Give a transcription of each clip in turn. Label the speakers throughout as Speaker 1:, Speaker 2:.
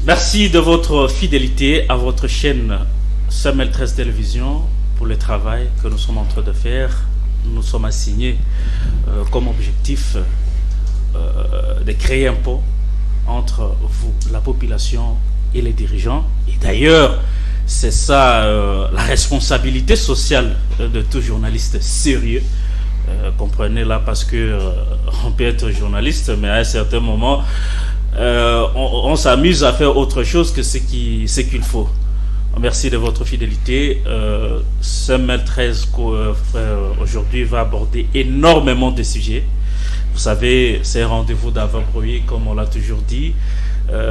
Speaker 1: Merci de votre fidélité à votre chaîne Semel 13 Télévision pour le travail que nous sommes en train de faire. Nous sommes assignés comme objectif de créer un pont entre vous, la population et les dirigeants. Et d'ailleurs, c'est ça la responsabilité sociale de tout journaliste sérieux. Comprenez là, parce que on peut être journaliste, mais à un certain moment, on s'amuse à faire autre chose que ce qu'il faut. Merci de votre fidélité. Semel 13 aujourd'hui va aborder énormément de sujets. Vous savez, c'est un rendez-vous d'avant-bruit, comme on l'a toujours dit.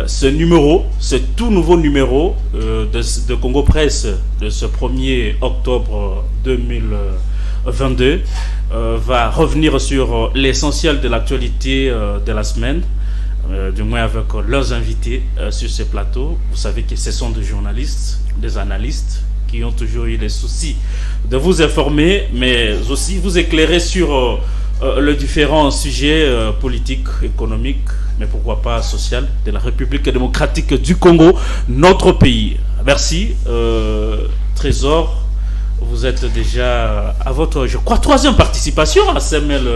Speaker 1: Ce tout nouveau numéro de Congo Presse de ce 1er octobre 2022 va revenir sur l'essentiel de l'actualité de la semaine, du moins avec leurs invités sur ce plateau. Vous savez que ce sont des journalistes, des analystes qui ont toujours eu les soucis de vous informer, mais aussi vous éclairer sur les différents sujets politiques, économiques, mais pourquoi pas social, de la République démocratique du Congo, notre pays. Merci. Trésor, vous êtes déjà à votre, je crois, 3e participation à Semel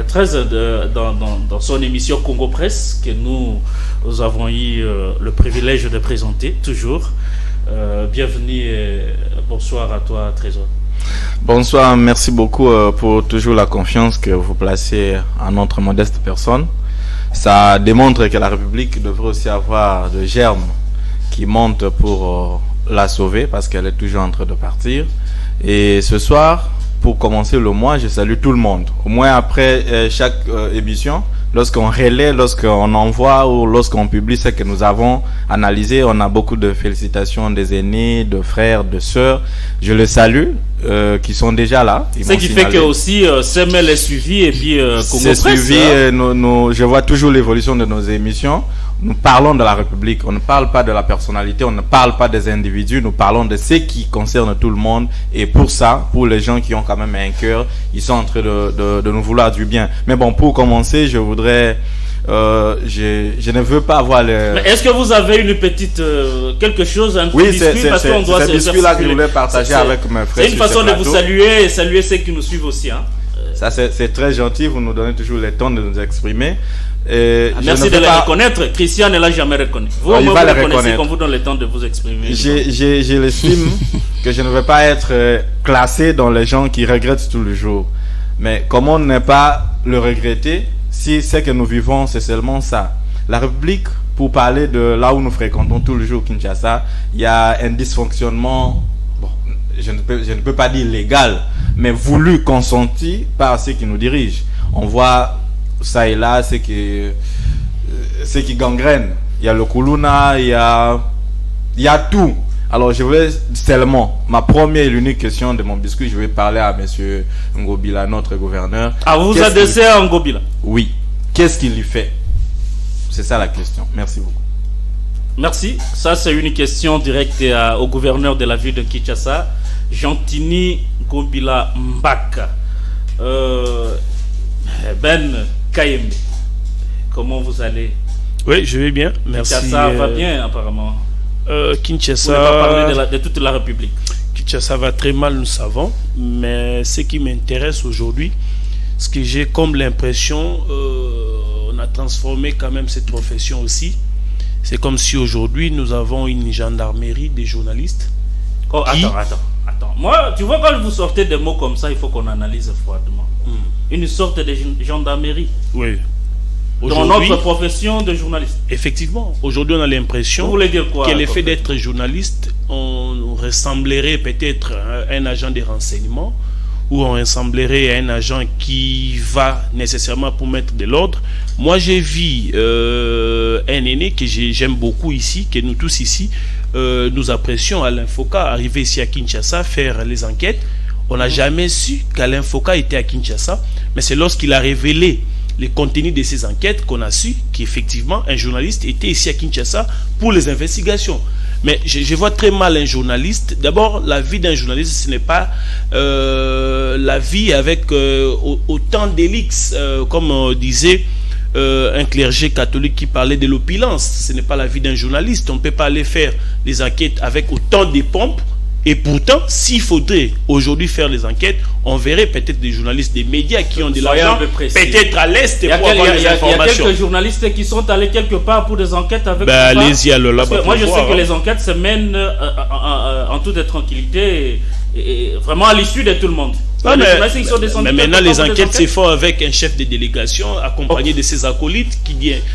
Speaker 1: 13 dans son émission Congo Presse, que nous avons eu le privilège de présenter toujours. Bienvenue et bonsoir à toi, Trésor.
Speaker 2: Bonsoir, merci beaucoup pour toujours la confiance que vous placez en notre modeste personne. Ça démontre que la République devrait aussi avoir de germes qui montent pour la sauver, parce qu'elle est toujours en train de partir. Et ce soir, pour commencer le mois, je salue tout le monde. Au moins après chaque émission, lorsqu'on relaie, lorsqu'on envoie ou lorsqu'on publie ce que nous avons analysé, on a beaucoup de félicitations des aînés, de frères, de sœurs. Je les salue, qui sont déjà là.
Speaker 1: Ce qui fait que aussi Semel est suivi et puis Congo Presse.
Speaker 2: C'est suivi, je vois toujours l'évolution de nos émissions. Nous parlons de la République, on ne parle pas de la personnalité, on ne parle pas des individus, nous parlons de ce qui concerne tout le monde. Et pour ça, pour les gens qui ont quand même un cœur, ils sont en train de nous vouloir du bien. Mais bon, pour commencer, je voudrais... je ne veux pas avoir le...
Speaker 1: Mais est-ce que vous avez une petite... quelque chose, un petit
Speaker 2: oui,
Speaker 1: biscuit, parce qu'on doit
Speaker 2: se biscuit-là que je voulais partager avec mes frères.
Speaker 1: C'est une façon de vous saluer et saluer ceux qui nous suivent aussi. Hein.
Speaker 2: Ça, c'est très gentil, vous nous donnez toujours le temps de nous exprimer.
Speaker 1: Merci de les reconnaître. Christian ne l'a jamais reconnu. Vous,
Speaker 2: il va le
Speaker 1: reconnaître. Qu'on vous donne le temps de vous exprimer.
Speaker 2: J'ai l'estime que je ne vais pas être classé dans les gens qui regrettent tout le jour. Mais comment ne pas le regretter si ce que nous vivons, c'est seulement ça? La République, pour parler de là où nous fréquentons tout le jour, Kinshasa, il y a un dysfonctionnement, bon, je ne peux pas dire légal, mais voulu, consenti par ceux qui nous dirigent. On voit ça et là, c'est qui gangrène. Il y a le Kuluna, il y a tout. Alors je voulais seulement, ma première et l'unique question de mon biscuit, je vais parler à monsieur Ngobila, notre gouverneur.
Speaker 1: Ah, vous vous adressez à Ngobila?
Speaker 2: Oui. Qu'est-ce qu'il lui fait? C'est ça la question. Merci beaucoup.
Speaker 1: Merci. Ça, c'est une question directe au gouverneur de la ville de Kinshasa, Jantini Ngobila Mbaka. Ben Kayembe, comment vous allez?
Speaker 3: Oui, je vais bien, merci.
Speaker 1: Kinshasa va bien apparemment.
Speaker 3: Kinshasa...
Speaker 1: Vous n'avez pas parlé de toute la République.
Speaker 3: Kinshasa va très mal, nous savons, mais ce qui m'intéresse aujourd'hui, ce que j'ai comme l'impression, on a transformé quand même cette profession aussi. C'est comme si aujourd'hui nous avons une gendarmerie des journalistes.
Speaker 1: Oh, attends. Moi, tu vois, quand vous sortez des mots comme ça, il faut qu'on analyse froidement. Une sorte de gendarmerie.
Speaker 3: Oui.
Speaker 1: Dans notre profession de journaliste.
Speaker 3: Effectivement. Aujourd'hui, on a l'impression que l'effet d'être journaliste, on ressemblerait peut-être à un agent de renseignement ou on ressemblerait à un agent qui va nécessairement pour mettre de l'ordre. Moi, j'ai vu un aîné que j'aime beaucoup ici, que nous tous ici, nous apprécions, Alain Foka, arriver ici à Kinshasa, faire les enquêtes. On n'a jamais su qu'Alain Foka était à Kinshasa, mais c'est lorsqu'il a révélé les contenus de ces enquêtes qu'on a su qu'effectivement un journaliste était ici à Kinshasa pour les investigations. Mais je vois très mal un journaliste. D'abord, la vie d'un journaliste, ce n'est pas la vie avec autant d'élix, comme disait un clergé catholique qui parlait de l'opulence. Ce n'est pas la vie d'un journaliste. On ne peut pas aller faire les enquêtes avec autant de pompes. Et pourtant, s'il faudrait aujourd'hui faire les enquêtes, on verrait peut-être des journalistes des médias qui ont de l'argent, peut-être à l'Est pour avoir des informations.
Speaker 1: Il y a quelques journalistes qui sont allés quelque part pour des enquêtes avec...
Speaker 3: allez-y alors là-bas.
Speaker 1: Moi, je sais que les enquêtes se mènent en toute tranquillité et vraiment à l'issue de tout le monde.
Speaker 3: Mais maintenant, les enquêtes se font avec un chef de délégation accompagné de ses acolytes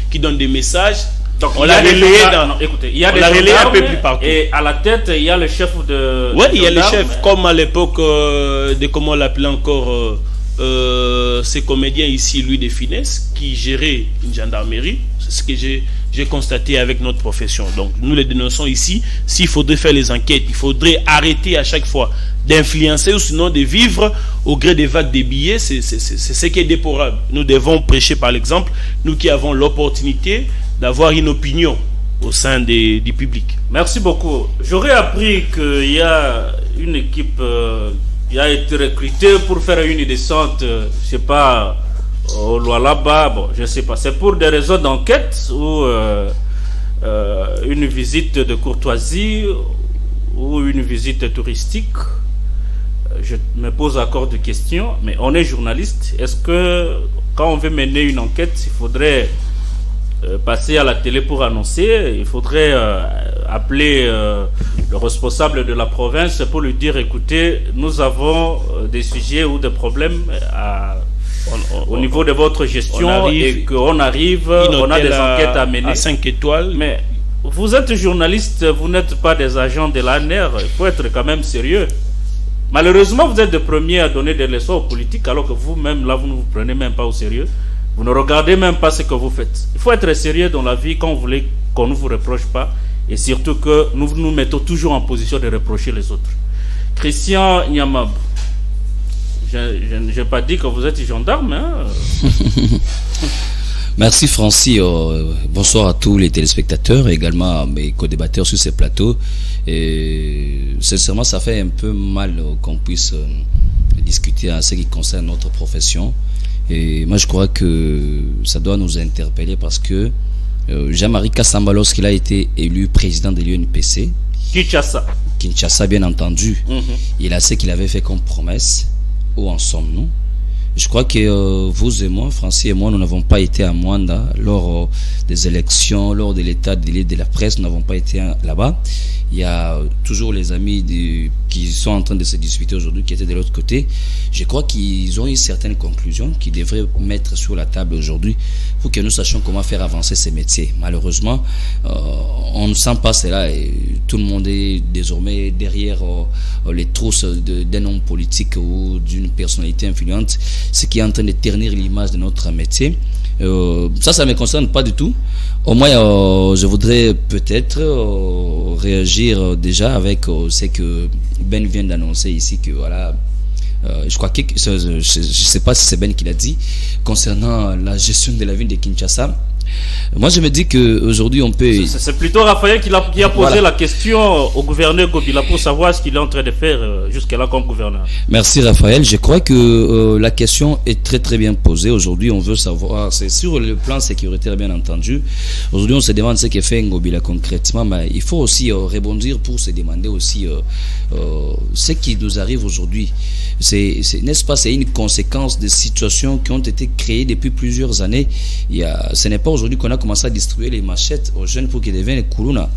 Speaker 3: qui donne des messages. Donc, on l'a relayé
Speaker 1: écoutez, il y a des gendarmes un peu plus partout. Et à la tête, il y a le chef de...
Speaker 3: Oui, il y a le chef, comme à l'époque de comment on l'appelait encore, ces comédiens ici, Louis de Finesse, qui gérait une gendarmerie. C'est ce que j'ai constaté avec notre profession. Donc, nous les dénonçons ici. S'il faudrait faire les enquêtes, il faudrait arrêter à chaque fois d'influencer ou sinon de vivre au gré des vagues des billets. C'est ce qui est déplorable. Nous devons prêcher par l'exemple, nous qui avons l'opportunité d'avoir une opinion au sein du public.
Speaker 1: Merci beaucoup. J'aurais appris qu'il y a une équipe qui a été recrutée pour faire une descente, je sais pas, au Lualaba, bon, je sais pas. C'est pour des raisons d'enquête ou une visite de courtoisie ou une visite touristique. Je me pose encore des questions, mais on est journaliste. Est-ce que quand on veut mener une enquête, il faudrait passer à la télé pour annoncer, il faudrait appeler le responsable de la province pour lui dire, écoutez, nous avons des sujets ou des problèmes au niveau de votre gestion et qu'on arrive, on a des enquêtes à mener.
Speaker 3: À 5 étoiles.
Speaker 1: Mais vous êtes journaliste, vous n'êtes pas des agents de l'ANR, il faut être quand même sérieux. Malheureusement, vous êtes les premiers à donner des leçons aux politiques alors que vous-même, là, vous ne vous prenez même pas au sérieux. Vous ne regardez même pas ce que vous faites. Il faut être sérieux dans la vie quand vous voulez qu'on ne vous reproche pas. Et surtout que nous nous mettons toujours en position de reprocher les autres. Christian Nyamab, je n'ai pas dit que vous êtes gendarme. Hein?
Speaker 4: Merci Francis. Bonsoir à tous les téléspectateurs et également à mes co-débatteurs sur ces plateaux. Et sincèrement, ça fait un peu mal qu'on puisse discuter en ce qui concerne notre profession. Et moi, je crois que ça doit nous interpeller parce que Jean-Marie Kassamba, lorsqu'il a été élu président de l'UNPC, Kinshasa, bien entendu, il a ce qu'il avait fait comme promesse. Où en sommes-nous? Je crois que vous et moi, Francis et moi, nous n'avons pas été à Mwanda lors des élections, lors de l'état de la presse, nous n'avons pas été là-bas. Il y a toujours les amis qui sont en train de se disputer aujourd'hui, qui étaient de l'autre côté. Je crois qu'ils ont eu certaines conclusions qu'ils devraient mettre sur la table aujourd'hui pour que nous sachions comment faire avancer ces métiers. Malheureusement, on ne sent pas cela et tout le monde est désormais derrière les trousses d'un homme politique ou d'une personnalité influente, ce qui est en train de ternir l'image de notre métier. Ça ne me concerne pas du tout. Au moins, je voudrais peut-être réagir déjà avec ce que Ben vient d'annoncer ici, que voilà, je crois que, je ne sais pas si c'est Ben qui l'a dit, concernant la gestion de la ville de Kinshasa. Moi, je me dis qu'aujourd'hui, on peut...
Speaker 1: C'est plutôt Raphaël qui a posé la question au gouverneur Gobila pour savoir ce qu'il est en train de faire jusque-là comme gouverneur.
Speaker 4: Merci Raphaël. Je crois que la question est très très bien posée. Aujourd'hui, on veut savoir, c'est sur le plan sécuritaire bien entendu. Aujourd'hui, on se demande ce que fait Ngobila concrètement, mais il faut aussi rebondir pour se demander aussi ce qui nous arrive aujourd'hui. N'est-ce pas, c'est une conséquence de situations qui ont été créées depuis plusieurs années. Ce n'est pas aujourd'hui qu'on a commencé à distribuer les machettes aux jeunes pour qu'ils deviennent Kuluna.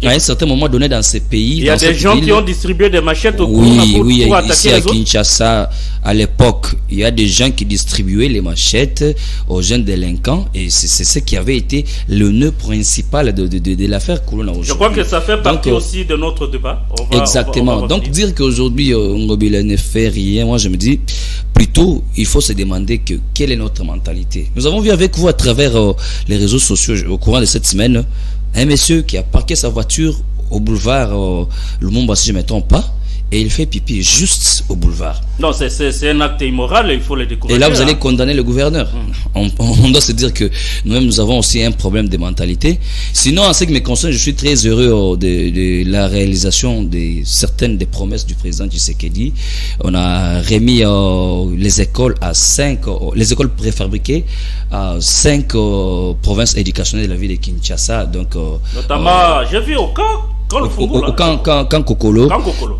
Speaker 4: À un certain moment donné dans ces pays,
Speaker 1: il y a des gens qui ont distribué des machettes au
Speaker 4: Kuluna pour attaquer ici à Kinshasa, à l'époque, il y a des gens qui distribuaient les machettes aux jeunes délinquants et c'est ce qui avait été le nœud principal de l'affaire Kuluna aujourd'hui.
Speaker 1: Je crois que ça fait partie aussi de notre débat.
Speaker 4: Exactement. Donc dire qu'aujourd'hui Ngobila ne fait rien, moi je me dis plutôt il faut se demander quelle est notre mentalité. Nous avons vu avec vous à travers les réseaux sociaux au courant de cette semaine un monsieur qui a parqué sa voiture au boulevard Lumumba, si je ne me trompe pas, et il fait pipi juste au boulevard.
Speaker 1: Non, c'est un acte immoral, il faut le décourager.
Speaker 4: Et là, vous allez condamner le gouverneur. On doit se dire que nous-mêmes, nous avons aussi un problème de mentalité. Sinon, en ce qui me concerne, je suis très heureux de la réalisation de certaines des promesses du président Tshisekedi. On a remis les écoles à 5, les écoles préfabriquées à 5 provinces éducationnelles de la ville de Kinshasa. Donc,
Speaker 1: notamment, j'ai vu au
Speaker 4: Kokolo.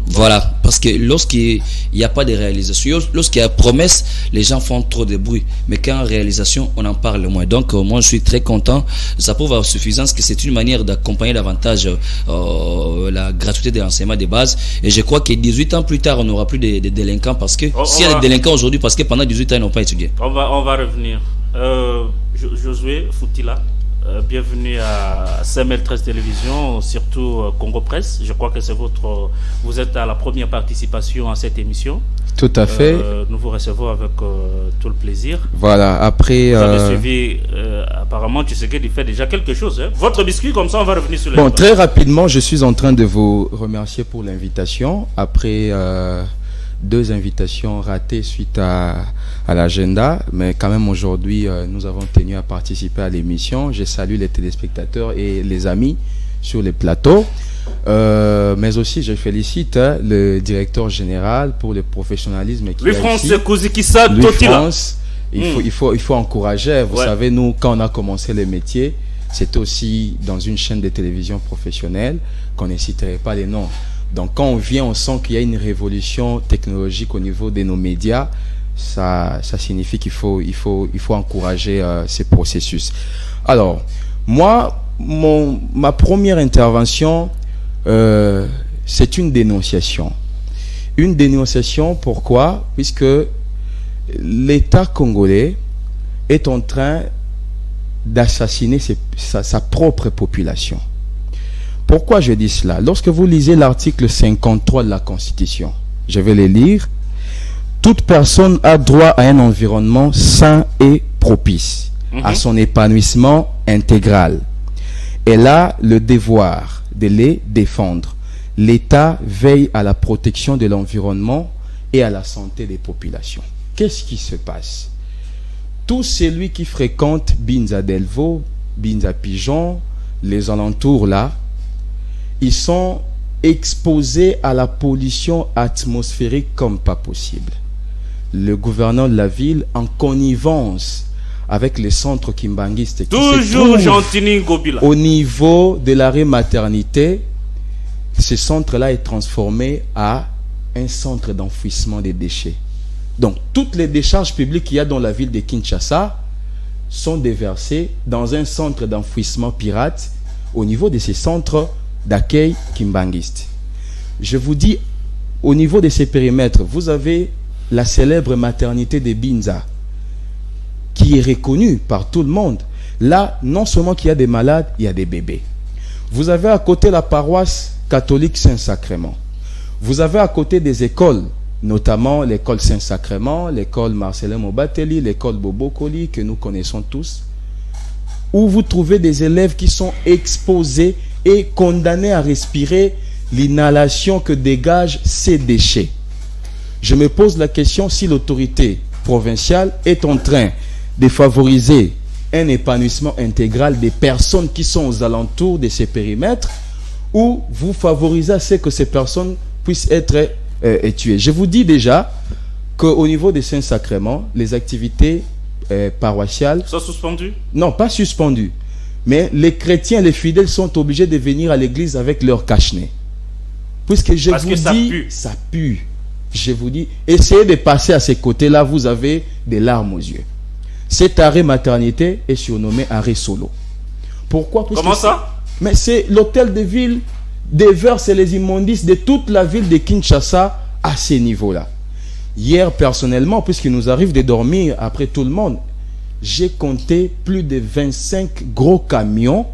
Speaker 4: Voilà, parce que lorsqu'il n'y a pas de réalisation, lorsqu'il y a promesse, les gens font trop de bruit. Mais quand en réalisation, on en parle moins. Donc, moi, je suis très content. Ça prouve à suffisance que c'est une manière d'accompagner davantage la gratuité de l'enseignement de base. Et je crois que 18 ans plus tard, on n'aura plus de délinquants parce que s'il y a des délinquants aujourd'hui, parce que pendant 18 ans, ils n'ont pas étudié.
Speaker 1: On va revenir. Josué Foutila. Bienvenue à CML13 Télévision, surtout Congo Presse. Je crois que vous êtes à la première participation à cette émission.
Speaker 5: Tout à fait.
Speaker 1: Nous vous recevons avec tout le plaisir.
Speaker 5: Voilà, après...
Speaker 1: Vous avez suivi, apparemment, tu sais qu'il fait déjà quelque chose. Hein. Votre biscuit, comme ça, on va revenir sur les...
Speaker 5: Bon, très rapidement, je suis en train de vous remercier pour l'invitation. Après 2 invitations ratées suite à l'agenda, mais quand même aujourd'hui nous avons tenu à participer à l'émission. Je salue les téléspectateurs et les amis sur les plateaux, mais aussi je félicite le directeur général pour le professionnalisme qui il faut encourager. Vous savez, nous quand on a commencé le métier, c'était aussi dans une chaîne de télévision professionnelle qu'on ne citerait pas les noms. Donc quand on vient, on sent qu'il y a une révolution technologique au niveau de nos médias. Ça signifie qu'il faut encourager ces processus. Alors, moi, ma première intervention, c'est une dénonciation. Une dénonciation, pourquoi? Puisque l'État congolais est en train d'assassiner sa propre population. Pourquoi je dis cela? Lorsque vous lisez l'article 53 de la Constitution, je vais le lire. Toute personne a droit à un environnement sain et propice, à son épanouissement intégral. Elle a le devoir de les défendre. L'État veille à la protection de l'environnement et à la santé des populations. Qu'est-ce qui se passe? Tout celui qui fréquente Binza Delvaux, Binza Pigeon, les alentours là, ils sont exposés à la pollution atmosphérique comme pas possible. Le gouverneur de la ville, en connivence avec les centres kimbanguistes qui se trouvent au niveau de l'arrêt maternité, ce centre-là est transformé à un centre d'enfouissement des déchets. Donc, toutes les décharges publiques qu'il y a dans la ville de Kinshasa sont déversées dans un centre d'enfouissement pirate au niveau de ces centres d'accueil kimbanguiste. Je vous dis, au niveau de ces périmètres, vous avez la célèbre maternité de Binza qui est reconnue par tout le monde. Là, non seulement qu'il y a des malades, il y a des bébés. Vous avez à côté la paroisse catholique Saint-Sacrement. Vous avez à côté des écoles, notamment l'école Saint-Sacrement, l'école Marcelin Mobateli, l'école Bobokoli que nous connaissons tous, où vous trouvez des élèves qui sont exposés et condamnés à respirer l'inhalation que dégagent ces déchets. Je me pose la question si l'autorité provinciale est en train de favoriser un épanouissement intégral des personnes qui sont aux alentours de ces périmètres, ou vous favorisez à ce que ces personnes puissent être tuées. Je vous dis déjà qu'au niveau des Saint-Sacrements, les activités paroissiales
Speaker 1: sont suspendues? Non,
Speaker 5: pas suspendues. Mais les chrétiens, les fidèles sont obligés de venir à l'église avec leur cache-nez. Puisque je vous dis, ça pue. Je vous dis, essayez de passer à ces côtés-là, vous avez des larmes aux yeux. Cet arrêt maternité est surnommé arrêt solo. Pourquoi?
Speaker 1: Comment ça?
Speaker 5: Mais c'est l'hôtel de ville déverse les immondices de toute la ville de Kinshasa à ces niveaux-là. Hier, personnellement, puisqu'il nous arrive de dormir après tout le monde, j'ai compté plus de 25 gros camions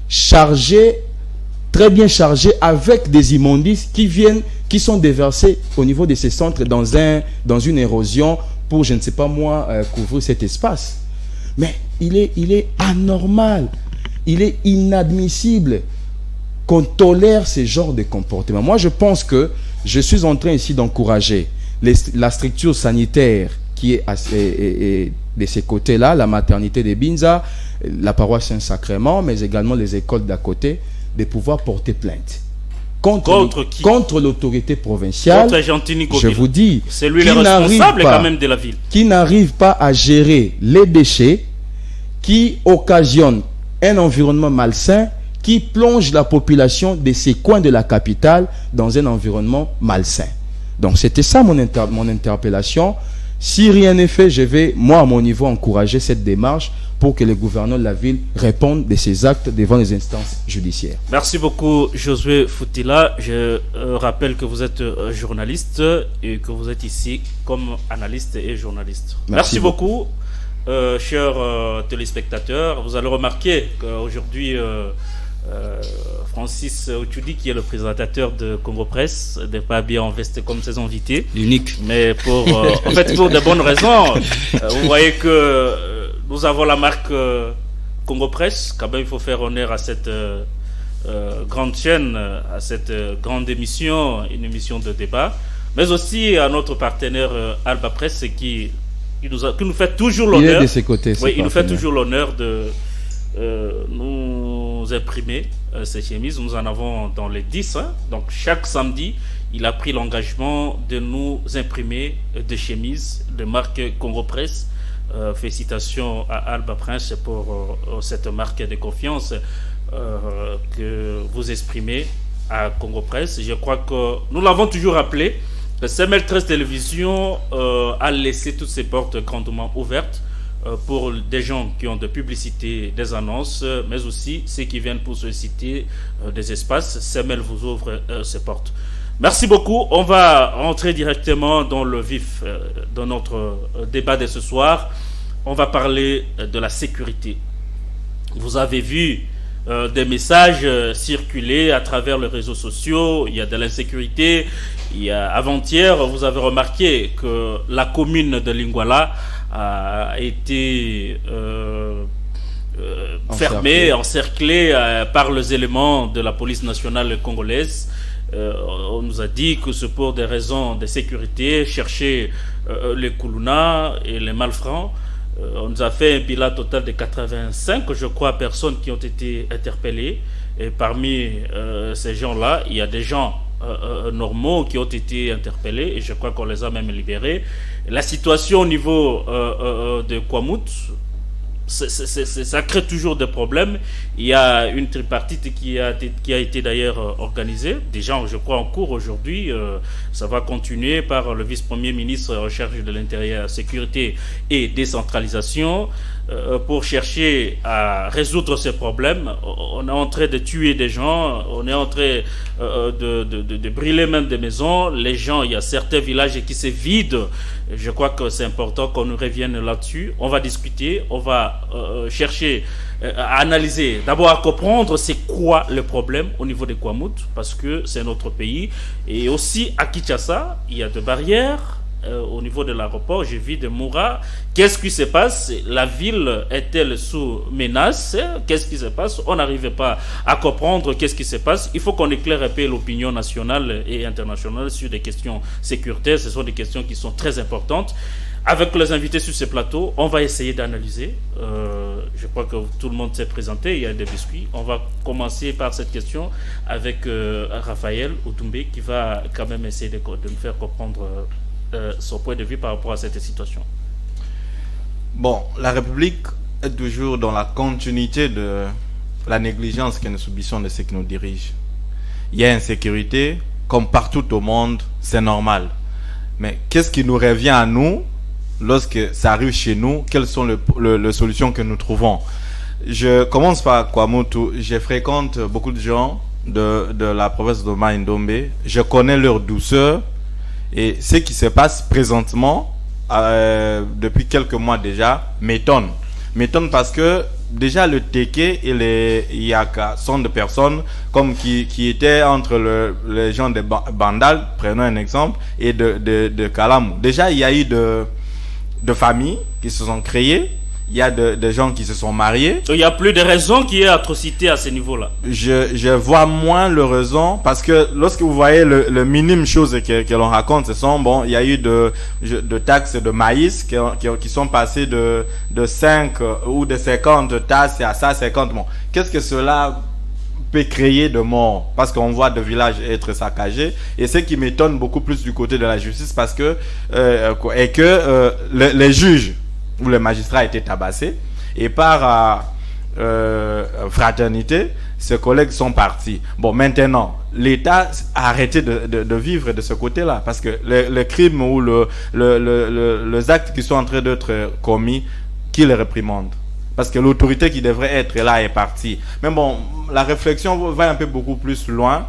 Speaker 5: chargés, très bien chargés, avec des immondices qui sont déversés au niveau de ces centres dans une érosion pour, je ne sais pas moi, couvrir cet espace. Mais il est anormal, il est inadmissible qu'on tolère ce genre de comportement. Moi, je pense que Je suis en train ici d'encourager la structure sanitaire qui est de ces côtés-là, la maternité de Binza, la paroisse Saint-Sacrement, mais également les écoles d'à côté, de pouvoir porter plainte. Contre l'autorité provinciale,
Speaker 1: contre Gentini
Speaker 5: je vous dis,
Speaker 1: c'est lui le responsable quand même de la ville,
Speaker 5: qui n'arrive pas à gérer les déchets, qui occasionne un environnement malsain, qui plonge la population de ces coins de la capitale dans un environnement malsain. Donc c'était ça mon interpellation. Si rien n'est fait, je vais, moi à mon niveau, encourager cette démarche pour que le gouverneur de la ville réponde de ces actes devant les instances judiciaires.
Speaker 1: Merci beaucoup Josué Foutila. Je rappelle que vous êtes journaliste et que vous êtes ici comme analyste et journaliste. Merci beaucoup, chers téléspectateurs. Vous allez remarquer qu'aujourd'hui, Francis Ochoudi, qui est le présentateur de Congo Presse, n'est pas bien en veste comme ses invités.
Speaker 4: L'unique.
Speaker 1: Mais pour de bonnes raisons. Vous voyez que nous avons la marque Congo Presse. Quand même, il faut faire honneur à cette grande chaîne, à cette grande émission, une émission de débat. Mais aussi à notre partenaire Alba Presse qui nous fait toujours l'honneur.
Speaker 5: Il est de ses côtés.
Speaker 1: Oui, il nous fait toujours l'honneur de nous imprimer ces chemises. Nous en avons dans les 10. Donc chaque samedi, il a pris l'engagement de nous imprimer des chemises de marque Congo Presse. Félicitations à Alba Prince pour cette marque de confiance que vous exprimez à Congo Presse. Je crois que nous l'avons toujours rappelé. Le CML 13 Télévision a laissé toutes ses portes grandement ouvertes pour des gens qui ont de publicité, des annonces, mais aussi ceux qui viennent pour solliciter des espaces. CML vous ouvre ses portes. Merci beaucoup. On va rentrer directement dans le vif de notre débat de ce soir. On va parler de la sécurité. Vous avez vu des messages circuler à travers les réseaux sociaux. Il y a de l'insécurité. Avant-hier, vous avez remarqué que la commune de Lingwala a été fermée, encerclée par les éléments de la police nationale congolaise. On nous a dit que c'est pour des raisons de sécurité, chercher les Koulouna et les malfrats. On nous a fait un bilan total de 85, je crois, personnes qui ont été interpellées. Et parmi ces gens-là, il y a des gens normaux qui ont été interpellés et je crois qu'on les a même libérés. La situation au niveau de Kwamouth, ça crée toujours des problèmes. Il y a une tripartite qui a été d'ailleurs organisée, déjà je crois en cours aujourd'hui. Ça va continuer par le vice-premier ministre en charge de l'intérieur, sécurité et décentralisation pour chercher à résoudre ces problèmes. On est en train de tuer des gens, on est en train de brûler même des maisons. Les gens, il y a certains villages qui se vident. Je crois que c'est important qu'on nous revienne là-dessus. On va discuter, on va chercher à analyser, d'abord à comprendre c'est quoi le problème au niveau de Kwamouth, parce que c'est notre pays. Et aussi à Kinshasa, il y a des barrières. Au niveau de l'aéroport, j'ai vu de Moura. Qu'est-ce qui se passe? La ville est-elle sous menace? Qu'est-ce qui se passe? On n'arrive pas à comprendre qu'est-ce qui se passe. Il faut qu'on éclaire un peu l'opinion nationale et internationale sur des questions sécuritaires. Ce sont des questions qui sont très importantes. Avec les invités sur ce plateau, on va essayer d'analyser. Je crois que tout le monde s'est présenté. Il y a des biscuits. On va commencer par cette question avec Raphaël Outoumbe qui va quand même essayer de nous faire comprendre son point de vue par rapport à cette situation.
Speaker 2: Bon, la République est toujours dans la continuité de la négligence que nous subissons de ceux qui nous dirigent. Il y a insécurité, comme partout au monde, c'est normal. Mais qu'est-ce qui nous revient à nous lorsque ça arrive chez nous? Quelles sont les solutions que nous trouvons? Je commence par Kwamouth. Je fréquente beaucoup de gens de la province de Mai-Ndombe. Je connais leur douceur. Et ce qui se passe présentement, depuis quelques mois déjà, m'étonne. M'étonne parce que déjà le Teke et les Yaka sont des personnes comme qui étaient entre les gens de Bandal, prenons un exemple, et de Kalamou. Déjà, il y a eu de familles qui se sont créées. il y a des gens qui se sont mariés.
Speaker 1: Il n'y a plus de raison qu'il y ait atrocité à ce niveau-là.
Speaker 2: Je vois moins le raison, parce que lorsque vous voyez le minime chose que l'on raconte, ce sont, bon, il y a eu de taxes de maïs qui sont passées de 5 ou de 50 tasses à 150. Bon, qu'est-ce que cela peut créer de morts, parce qu'on voit de villages être saccagés, et ce qui m'étonne beaucoup plus du côté de la justice, parce que les juges ou les magistrats étaient tabassés, et par fraternité, ses collègues sont partis. Bon, maintenant, l'État a arrêté de vivre de ce côté-là, parce que les crimes ou les actes qui sont en train d'être commis, qui les réprimandent? Parce que l'autorité qui devrait être là est partie. Mais bon, la réflexion va un peu beaucoup plus loin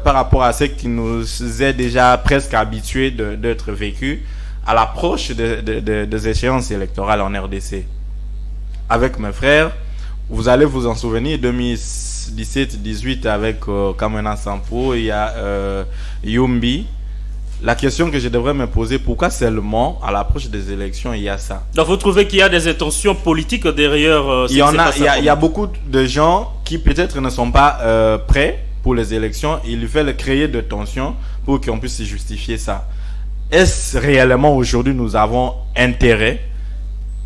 Speaker 2: par rapport à ce qui nous est déjà presque habitué d'être vécu à l'approche des échéances électorales en RDC. Avec mes frères, vous allez vous en souvenir, 2017-18 avec Kamena Sampo, il y a Yumbi. La question que je devrais me poser, pourquoi seulement à l'approche des élections il y a ça?
Speaker 1: Donc vous trouvez qu'il y a des intentions politiques derrière
Speaker 2: il y a beaucoup de gens qui peut-être ne sont pas prêts pour les élections. Ils veulent créer de tensions pour qu'on puisse justifier ça. Est-ce réellement aujourd'hui nous avons intérêt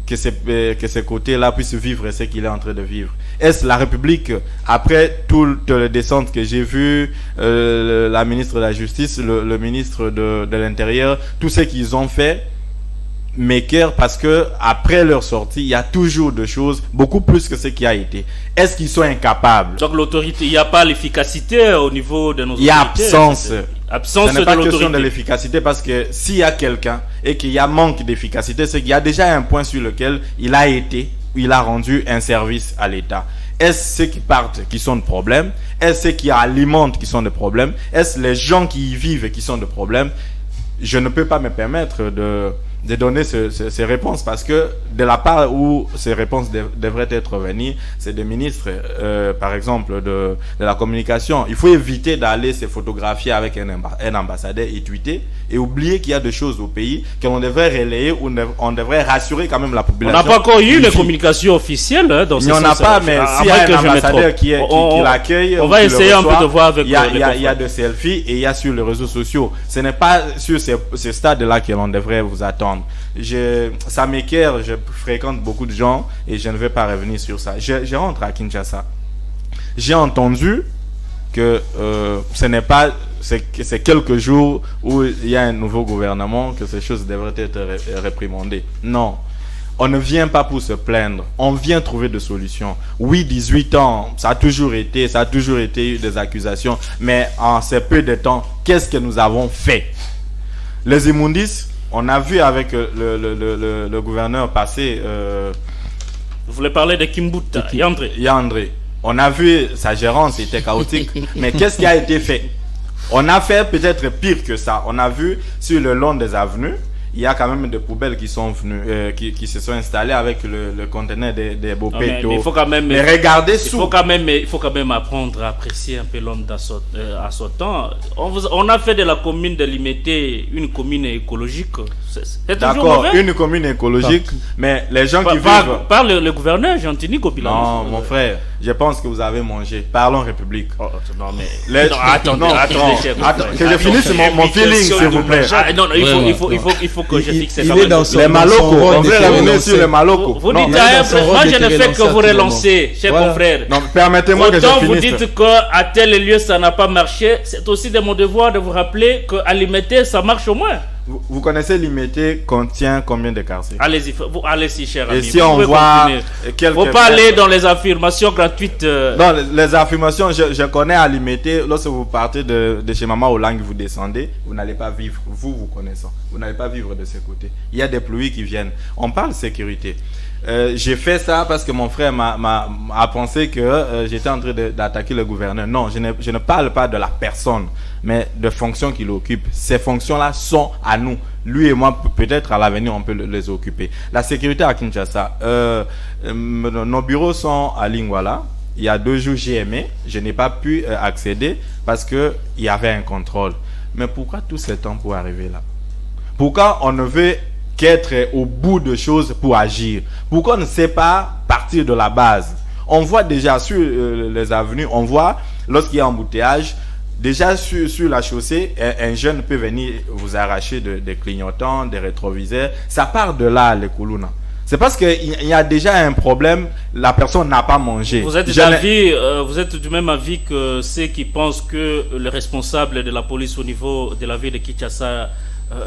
Speaker 2: que ces côtés-là puissent vivre ce qu'il est en train de vivre? Est-ce la République, après toutes les descentes que j'ai vues, la ministre de la Justice, le ministre de l'Intérieur, tout ce qu'ils ont fait, m'écoeure, parce que après leur sortie, il y a toujours des choses, beaucoup plus que ce qui a été. Est-ce qu'ils sont incapables?
Speaker 1: Donc l'autorité, il n'y a pas l'efficacité au niveau de nos autorités.
Speaker 2: Il y a absence.
Speaker 1: Absence
Speaker 2: ce n'est pas
Speaker 1: de
Speaker 2: question de
Speaker 1: l'autorité.
Speaker 2: l'efficacité, parce que s'il y a quelqu'un et qu'il y a manque d'efficacité, c'est qu'il y a déjà un point sur lequel il a rendu un service à l'État. Est-ce ceux qui partent qui sont de problème? Est-ce ceux qui alimentent qui sont de problème? Est-ce les gens qui y vivent qui sont de problème? Je ne peux pas me permettre de donner ces réponses, parce que de la part où ces réponses devraient être venues, c'est des ministres, par exemple, de la communication. Il faut éviter d'aller se photographier avec un ambassadeur et tweeter, et oublier qu'il y a des choses au pays que l'on devrait relayer, ou on devrait rassurer quand même la population.
Speaker 1: On n'a pas encore eu les communications officielles dans ce
Speaker 2: sens. Il n'y en a pas, mais s'il y a un ambassadeur qui l'accueille,
Speaker 1: on va essayer un peu de voir avec
Speaker 2: il y a des selfies, et il y a sur les réseaux sociaux. Ce n'est pas sur ce stade-là que l'on devrait vous attendre. Ça m'écoeure, je fréquente beaucoup de gens et je ne vais pas revenir sur ça. Je rentre à Kinshasa. J'ai entendu que c'est quelques jours où il y a un nouveau gouvernement, que ces choses devraient être réprimandées. Non. On ne vient pas pour se plaindre. On vient trouver des solutions. Oui, 18 ans, ça a toujours été des accusations. Mais en ces peu de temps, qu'est-ce que nous avons fait? Les immondices, on a vu avec le gouverneur passé.
Speaker 1: Vous voulez parler de Kimbuta,
Speaker 2: Yandré. On a vu sa gérance était chaotique. Mais qu'est-ce qui a été fait? On a fait peut-être pire que ça. On a vu sur le long des avenues, il y a quand même des poubelles qui sont venues, qui se sont installées avec le conteneur des beaux pétos.
Speaker 1: Mais il faut quand même.
Speaker 2: Mais regardez
Speaker 1: il faut quand même apprendre à apprécier un peu l'homme à son temps. On a fait de la commune de Limité une commune écologique. C'est
Speaker 2: d'accord, une commune écologique, mais les gens qui vivent.
Speaker 1: Par le gouverneur Gentini Kopila.
Speaker 2: Non, mon frère, je pense que vous avez mangé. Parlons République.
Speaker 1: Non, mais. Attendez,
Speaker 2: que je finisse mon feeling, s'il vous plaît.
Speaker 1: Non, il faut que je fixe ça.
Speaker 2: Les Malocos, on veut revenir sur les Malocos.
Speaker 1: Vous dites, moi je ne fais que vous relancer, cher confrère.
Speaker 2: Non, permettez-moi que je finisse.
Speaker 1: Vous dites qu'à tel lieu ça n'a pas marché, c'est aussi de mon devoir de vous rappeler qu'à Limité ça marche au moins.
Speaker 2: Vous connaissez Limité contient combien de quartiers?
Speaker 1: Allez-y, cher ami.
Speaker 2: Et si on voit
Speaker 1: faut pas aller dans les affirmations gratuites.
Speaker 2: Non, les affirmations, je connais à Limité. Lorsque vous partez de chez Maman Olang, vous descendez, vous n'allez pas vivre. Vous connaissez. Vous n'allez pas vivre de ce côté. Il y a des pluies qui viennent. On parle sécurité. J'ai fait ça parce que mon frère a pensé que j'étais en train d'attaquer le gouverneur. Non, je ne parle pas de la personne, mais de fonctions qu'il occupe. Ces fonctions-là sont à nous. Lui et moi, peut-être à l'avenir, on peut les occuper. La sécurité à Kinshasa. Nos bureaux sont à Lingwala. Il y a 2 jours, j'ai aimé. Je n'ai pas pu accéder parce qu'il y avait un contrôle. Mais pourquoi tout ce temps pour arriver là? Pourquoi on ne veut qu'être au bout de choses pour agir? Pourquoi on ne sait pas partir de la base? On voit déjà sur les avenues, on voit lorsqu'il y a embouteillage, déjà sur la chaussée, un jeune peut venir vous arracher des clignotants, des rétroviseurs. Ça part de là, les Koulouna. C'est parce qu'il y a déjà un problème, la personne n'a pas mangé.
Speaker 1: Vous êtes du même avis que ceux qui pensent que le responsable de la police au niveau de la ville de Kinshasa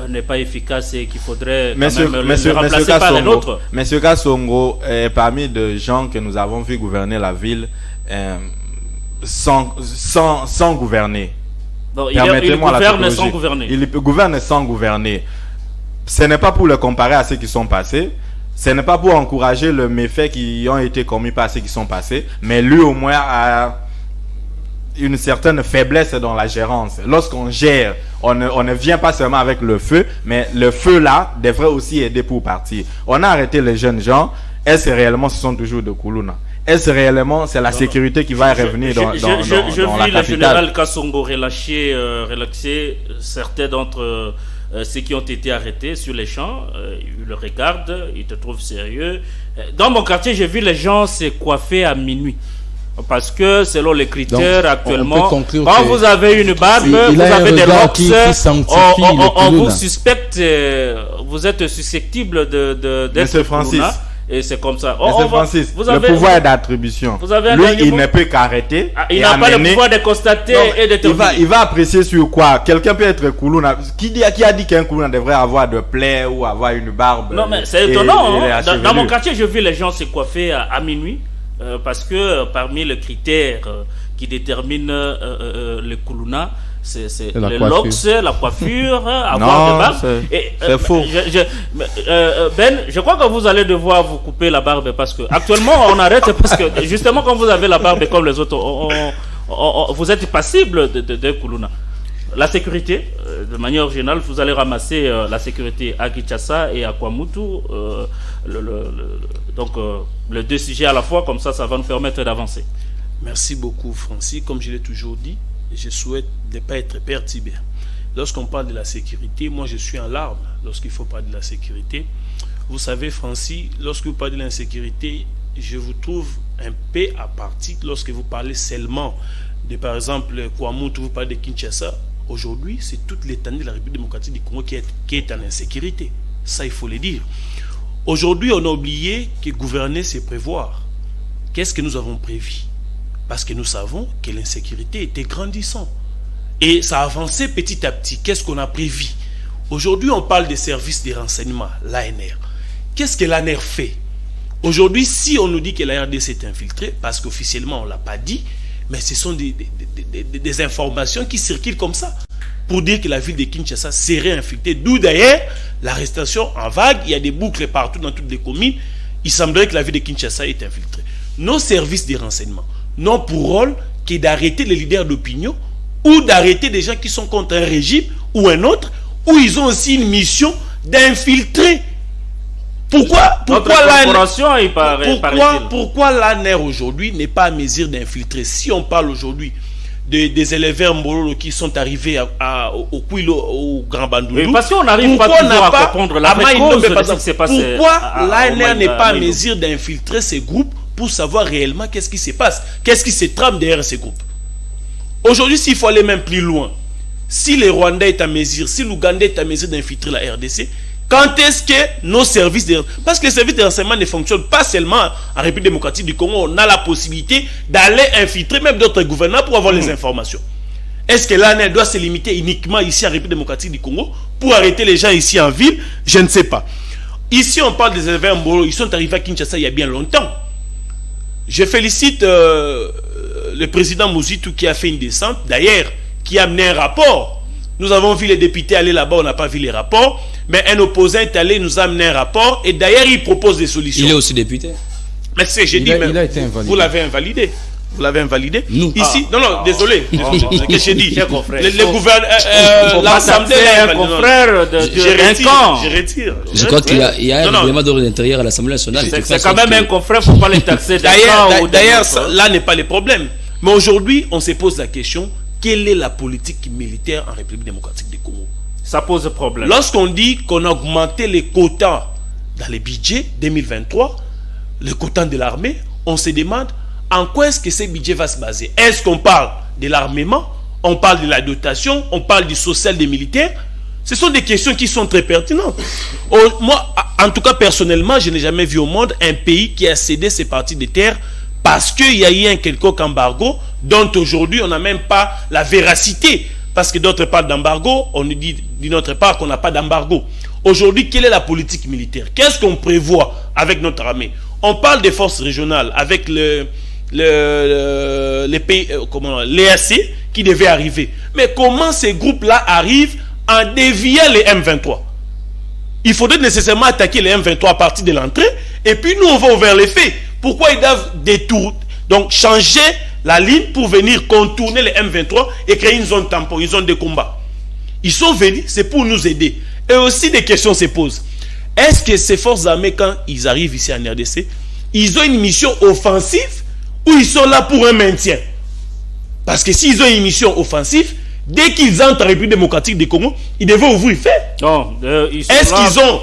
Speaker 1: n'est pas efficace et qu'il faudrait le remplacer par un autre.
Speaker 2: Monsieur Kassongo est parmi les gens que nous avons vu gouverner la ville sans gouverner.
Speaker 1: Donc, il gouverne sans gouverner.
Speaker 2: Il gouverne sans gouverner. Ce n'est pas pour le comparer à ceux qui sont passés. Ce n'est pas pour encourager le méfait qui ont été commis par ceux qui sont passés. Mais lui au moins a une certaine faiblesse dans la gérance. Lorsqu'on gère, on ne vient pas seulement avec le feu, mais le feu là devrait aussi aider pour partir. On a arrêté les jeunes gens. Est-ce réellement ce sont toujours de Koulouna? Est-ce réellement c'est la sécurité qui va revenir dans la capitale?
Speaker 1: Je vis le général Kassongo relaxer certains d'entre ceux qui ont été arrêtés sur les champs. Ils le regardent, ils te trouvent sérieux. Dans mon quartier, j'ai vu les gens se coiffer à minuit. Parce que selon les critères actuellement, quand vous avez une barbe, vous avez des locks, on vous suspecte, vous êtes susceptible d'être
Speaker 2: Francis.
Speaker 1: Et c'est comme ça.
Speaker 2: Francis, le pouvoir d'attribution. Lui, il ne peut qu'arrêter.
Speaker 1: Il n'a pas le pouvoir de constater et de terminer.
Speaker 2: Il va apprécier sur quoi? Quelqu'un peut être Koulouna. Qui a dit qu'un Koulouna devrait avoir de plaies ou avoir une barbe?
Speaker 1: Non, mais c'est étonnant. Dans mon quartier, je vis les gens se coiffer à minuit. Parce que parmi les critères qui déterminent le Koulouna, c'est le locks, la coiffure, avoir des barbes.
Speaker 2: C'est faux.
Speaker 1: Ben, je crois que vous allez devoir vous couper la barbe parce que actuellement on arrête parce que justement quand vous avez la barbe comme les autres, vous êtes passible de Koulouna. La sécurité, de manière générale, vous allez ramasser la sécurité à Kinshasa et à Kwamutu. Donc, les deux sujets à la fois, comme ça va nous permettre d'avancer.
Speaker 3: Merci beaucoup, Francis. Comme je l'ai toujours dit, je souhaite ne pas être perturbé. Lorsqu'on parle de la sécurité, moi je suis en larmes lorsqu'il faut parler de la sécurité. Vous savez, Francis, lorsque vous parlez de l'insécurité, je vous trouve un peu à partir lorsque vous parlez seulement de, par exemple, Kwamutu, vous parlez de Kinshasa. Aujourd'hui, c'est toute l'étendue de la République démocratique du Congo qui est en insécurité. Ça, il faut le dire. Aujourd'hui, on a oublié que gouverner, c'est prévoir. Qu'est-ce que nous avons prévu? Parce que nous savons que l'insécurité était grandissante. Et ça a avancé petit à petit. Qu'est-ce qu'on a prévu? Aujourd'hui, on parle des services de renseignement, l'ANR. Qu'est-ce que l'ANR fait? Aujourd'hui, si on nous dit que la RDC est infiltrée, parce qu'officiellement, on ne l'a pas dit, mais ce sont des informations qui circulent comme ça pour dire que la ville de Kinshasa serait infectée. D'où d'ailleurs l'arrestation en vague. Il y a des boucles partout dans toutes les communes. Il semblerait que la ville de Kinshasa est infiltrée. Nos services de renseignement n'ont pour rôle que d'arrêter les leaders d'opinion ou d'arrêter des gens qui sont contre un régime ou un autre, où ils ont aussi une mission d'infiltrer. Pourquoi l'ANR aujourd'hui n'est pas à mesure d'infiltrer? Si on parle aujourd'hui des éleveurs Mbololo qui sont arrivés au Kouilo, au Grand Bandoulou,
Speaker 1: oui, parce qu'on n'arrive pas toujours à comprendre la vraie cause de ce qui s'est passé.
Speaker 3: Pourquoi l'ANR n'est pas à mesure d'infiltrer ces groupes pour savoir réellement qu'est-ce qui se passe, qu'est-ce qui se trame derrière ces groupes? Aujourd'hui, s'il faut aller même plus loin, si le Rwanda est à mesure, si l'Ouganda est à mesure d'infiltrer la RDC, quand est-ce que nos services de... Parce que les services de renseignement ne fonctionnent pas seulement en République démocratique du Congo, on a la possibilité d'aller infiltrer même d'autres gouvernements pour avoir les informations. Est-ce que l'ANR doit se limiter uniquement ici en République démocratique du Congo pour arrêter les gens ici en ville? Je ne sais pas. Ici, on parle des éleveurs Mbolo, ils sont arrivés à Kinshasa il y a bien longtemps. Je félicite le président Mouzitou qui a fait une descente, d'ailleurs, qui a amené un rapport. Nous avons vu les députés aller là-bas, on n'a pas vu les rapports. Mais un opposant est allé, nous a amené un rapport. Et d'ailleurs, il propose des solutions.
Speaker 4: Il est aussi député.
Speaker 3: Mais c'est j'ai dit,
Speaker 5: il a été invalidé.
Speaker 3: Vous l'avez invalidé. Vous l'avez invalidé.
Speaker 4: Nous.
Speaker 3: Ici, désolé. Ce que j'ai dit. Le gouvernement, l'Assemblée
Speaker 1: est un confrère
Speaker 3: je retire.
Speaker 4: Je crois qu'il y a un règlement d'ordre intérieur à l'Assemblée nationale.
Speaker 1: C'est quand même un confrère, il ne faut pas les taxer.
Speaker 3: D'ailleurs, là n'est pas le problème. Mais aujourd'hui, on se pose la question, quelle est la politique militaire en République démocratique du Congo?
Speaker 1: Ça pose problème.
Speaker 3: Lorsqu'on dit qu'on a augmenté les quotas dans les budgets 2023, les quotas de l'armée, on se demande en quoi est-ce que ce budget va se baser. Est-ce qu'on parle de l'armement? On parle de la dotation? On parle du social des militaires? Ce sont des questions qui sont très pertinentes. Moi, en tout cas, personnellement, je n'ai jamais vu au monde un pays qui a cédé ses parties de terre parce qu'il y a eu un quelconque embargo dont aujourd'hui on n'a même pas la véracité. Parce que d'autres parlent d'embargo, on nous dit d'une autre part qu'on n'a pas d'embargo. Aujourd'hui, quelle est la politique militaire? Qu'est-ce qu'on prévoit avec notre armée? On parle des forces régionales avec les pays, l'EAC qui devait arriver. Mais comment ces groupes-là arrivent en déviant les M23? Il faudrait nécessairement attaquer les M23 à partir de l'entrée et puis nous on va vers les faits. Pourquoi ils doivent détourner, donc changer la ligne pour venir contourner les M23 et créer une zone tampon, une zone de combat? Ils sont venus, c'est pour nous aider. Et aussi des questions se posent. Est-ce que ces forces armées, quand ils arrivent ici en RDC, ils ont une mission offensive ou ils sont là pour un maintien? Parce que s'ils ont une mission offensive, dès qu'ils entrent en République démocratique du Congo, ils devaient ouvrir feu.
Speaker 1: Non,
Speaker 3: est-ce qu'ils ont...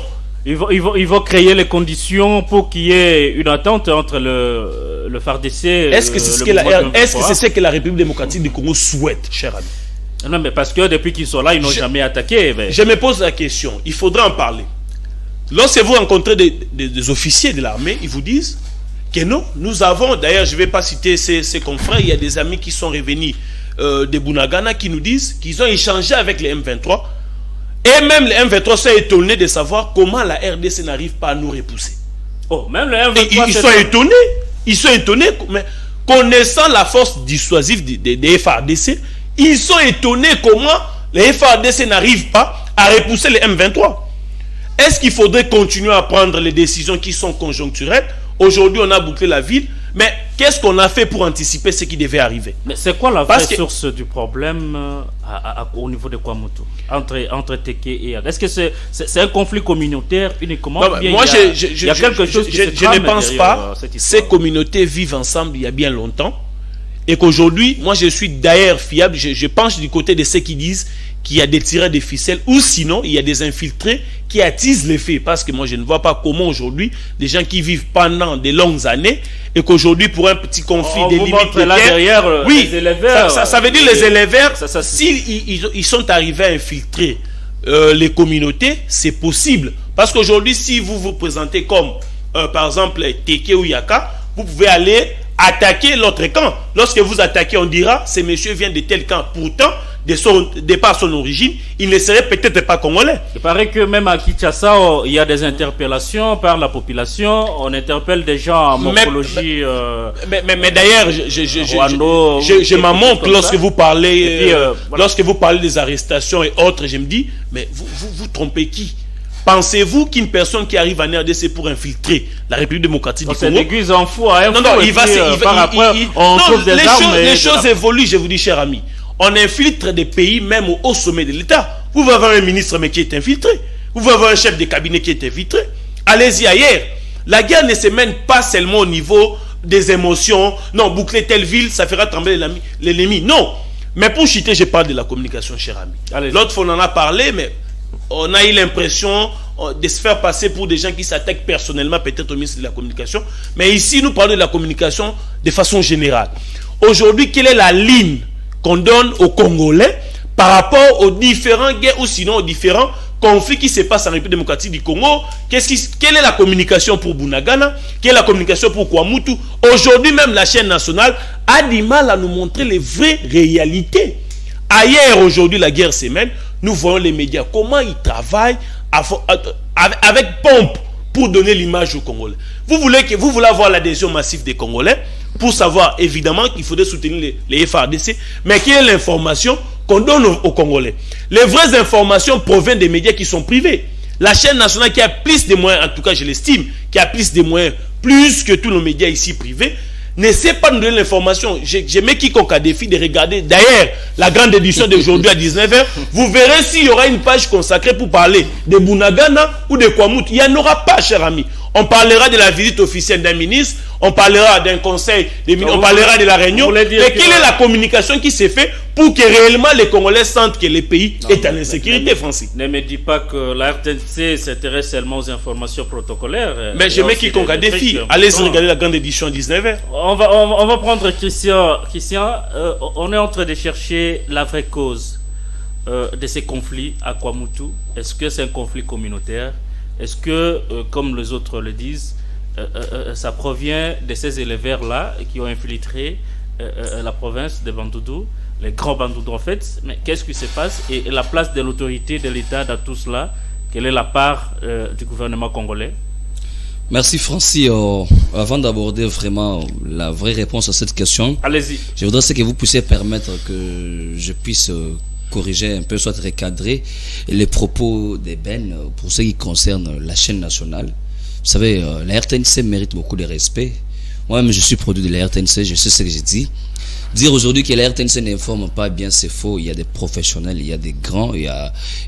Speaker 1: Ils vont créer les conditions pour qu'il y ait une attente entre le FARDC.
Speaker 3: Est-ce que c'est ce que la République démocratique du Congo souhaite, cher ami?
Speaker 1: Non, mais parce que depuis qu'ils sont là, ils n'ont jamais attaqué. Mais...
Speaker 3: Je me pose la question, il faudra en parler. Lorsque vous rencontrez des officiers de l'armée, ils vous disent que non, nous avons, d'ailleurs je ne vais pas citer ces confrères, il y a des amis qui sont revenus de Bunagana qui nous disent qu'ils ont échangé avec les M23. Et même les M23 sont étonnés de savoir comment la RDC n'arrive pas à nous repousser.
Speaker 1: Oh, même les M23...
Speaker 3: Ils sont étonnés. Ils sont étonnés. Mais connaissant la force dissuasive des FARDC, ils sont étonnés comment les FARDC n'arrivent pas à repousser les M23. Est-ce qu'il faudrait continuer à prendre les décisions qui sont conjoncturelles? Aujourd'hui, on a bouclé la ville. Mais qu'est-ce qu'on a fait pour anticiper ce qui devait arriver?
Speaker 1: Mais c'est quoi la vraie source du problème au niveau de Kwamutu entre Teke et Ad? Est-ce que c'est un conflit communautaire uniquement?
Speaker 3: Non, moi, il y a quelque chose qui je ne pense pas. Ces communautés vivent ensemble il y a bien longtemps. Et qu'aujourd'hui, moi je suis d'ailleurs fiable. Je penche du côté de ceux qui disent qu'il y a des tireurs de ficelles ou sinon il y a des infiltrés qui attisent les faits. Parce que moi je ne vois pas comment aujourd'hui des gens qui vivent pendant de longues années et qu'aujourd'hui pour un petit conflit des limites
Speaker 1: là derrière,
Speaker 3: oui,
Speaker 1: les éleveurs,
Speaker 3: ça veut dire les éleveurs, s'ils sont arrivés à infiltrer les communautés, c'est possible. Parce qu'aujourd'hui si vous vous présentez comme par exemple Teke ou Yaka, vous pouvez aller attaquer l'autre camp. Lorsque vous attaquez, on dira ces messieurs viennent de tel camp. Pourtant, de par son origine, il ne serait peut-être pas congolais.
Speaker 1: Il paraît que même à Kinshasa, il y a des interpellations par la population. On interpelle des gens en morphologie.
Speaker 3: Mais d'ailleurs, je m'en montre lorsque vous parlez, lorsque vous parlez des arrestations et autres. Je me dis, mais vous trompez qui? Pensez-vous qu'une personne qui arrive en RDC pour infiltrer la République démocratique du Congo...
Speaker 1: C'est déguisé en fou, hein,
Speaker 3: non, il va... Les choses évoluent, je vous dis, cher ami. On infiltre des pays même au sommet de l'État. Vous pouvez avoir un ministre mais qui est infiltré. Vous pouvez avoir un chef de cabinet qui est infiltré. Allez-y ailleurs. La guerre ne se mène pas seulement au niveau des émotions. Non, boucler telle ville, ça fera trembler l'ennemi. Non. Mais pour chuter, je parle de la communication, cher ami. L'autre fois, on en a parlé, mais... on a eu l'impression de se faire passer pour des gens qui s'attaquent personnellement peut-être au ministre de la Communication. Mais ici, nous parlons de la communication de façon générale. Aujourd'hui, quelle est la ligne qu'on donne aux Congolais par rapport aux différents guerres ou sinon aux différents conflits qui se passent en République démocratique du Congo? Quelle est la communication pour Bunagana? Quelle est la communication pour Kwamutu? Aujourd'hui, même la chaîne nationale a du mal à nous montrer les vraies réalités. Ailleurs, aujourd'hui, la guerre se mène. Nous voyons les médias, comment ils travaillent avec pompe pour donner l'image aux Congolais. Vous voulez avoir l'adhésion massive des Congolais pour savoir évidemment qu'il faudrait soutenir les FARDC, mais quelle est l'information qu'on donne aux Congolais? Les vraies informations proviennent des médias qui sont privés. La chaîne nationale qui a plus de moyens, en tout cas je l'estime, qui a plus de moyens, plus que tous nos médias ici privés, ne sait pas nous donner l'information. Je mets quiconque à défi de regarder d'ailleurs la grande édition d'aujourd'hui à 19h. Vous verrez s'il y aura une page consacrée pour parler de Bunagana ou de Kwamutu. Il n'y en aura pas, cher ami. On parlera de la visite officielle d'un ministre, on parlera d'un conseil, on parlera de la réunion. Mais quelle est la communication qui s'est faite pour que réellement les Congolais sentent que le pays est en insécurité, Francis?
Speaker 1: Ne me dis pas que la RTNC s'intéresse seulement aux informations protocolaires.
Speaker 3: Mais je mets quiconque à défi. Allez-y regarder la grande édition 19h.
Speaker 1: On va prendre Christian. Christian, on est en train de chercher la vraie cause de ces conflits à Kwamutu. Est-ce que c'est un conflit communautaire? Est-ce que, comme les autres le disent, ça provient de ces éleveurs-là qui ont infiltré la province de Bandundu, les grands Bandundu en fait? Mais qu'est-ce qui se passe? Et la place de l'autorité de l'État dans tout cela, quelle est la part du gouvernement congolais?
Speaker 4: Merci Francis. Avant d'aborder vraiment la vraie réponse à cette question,
Speaker 1: allez-y. Je
Speaker 4: voudrais que vous puissiez permettre que je puisse corriger un peu, soit recadrer les propos d'Eben pour ce qui concerne la chaîne nationale. Vous savez, la RTNC mérite beaucoup de respect. Moi-même, je suis produit de la RTNC, je sais ce que j'ai dit. Dire aujourd'hui que la RTNC n'informe pas bien, c'est faux. Il y a des professionnels, il y a des grands, il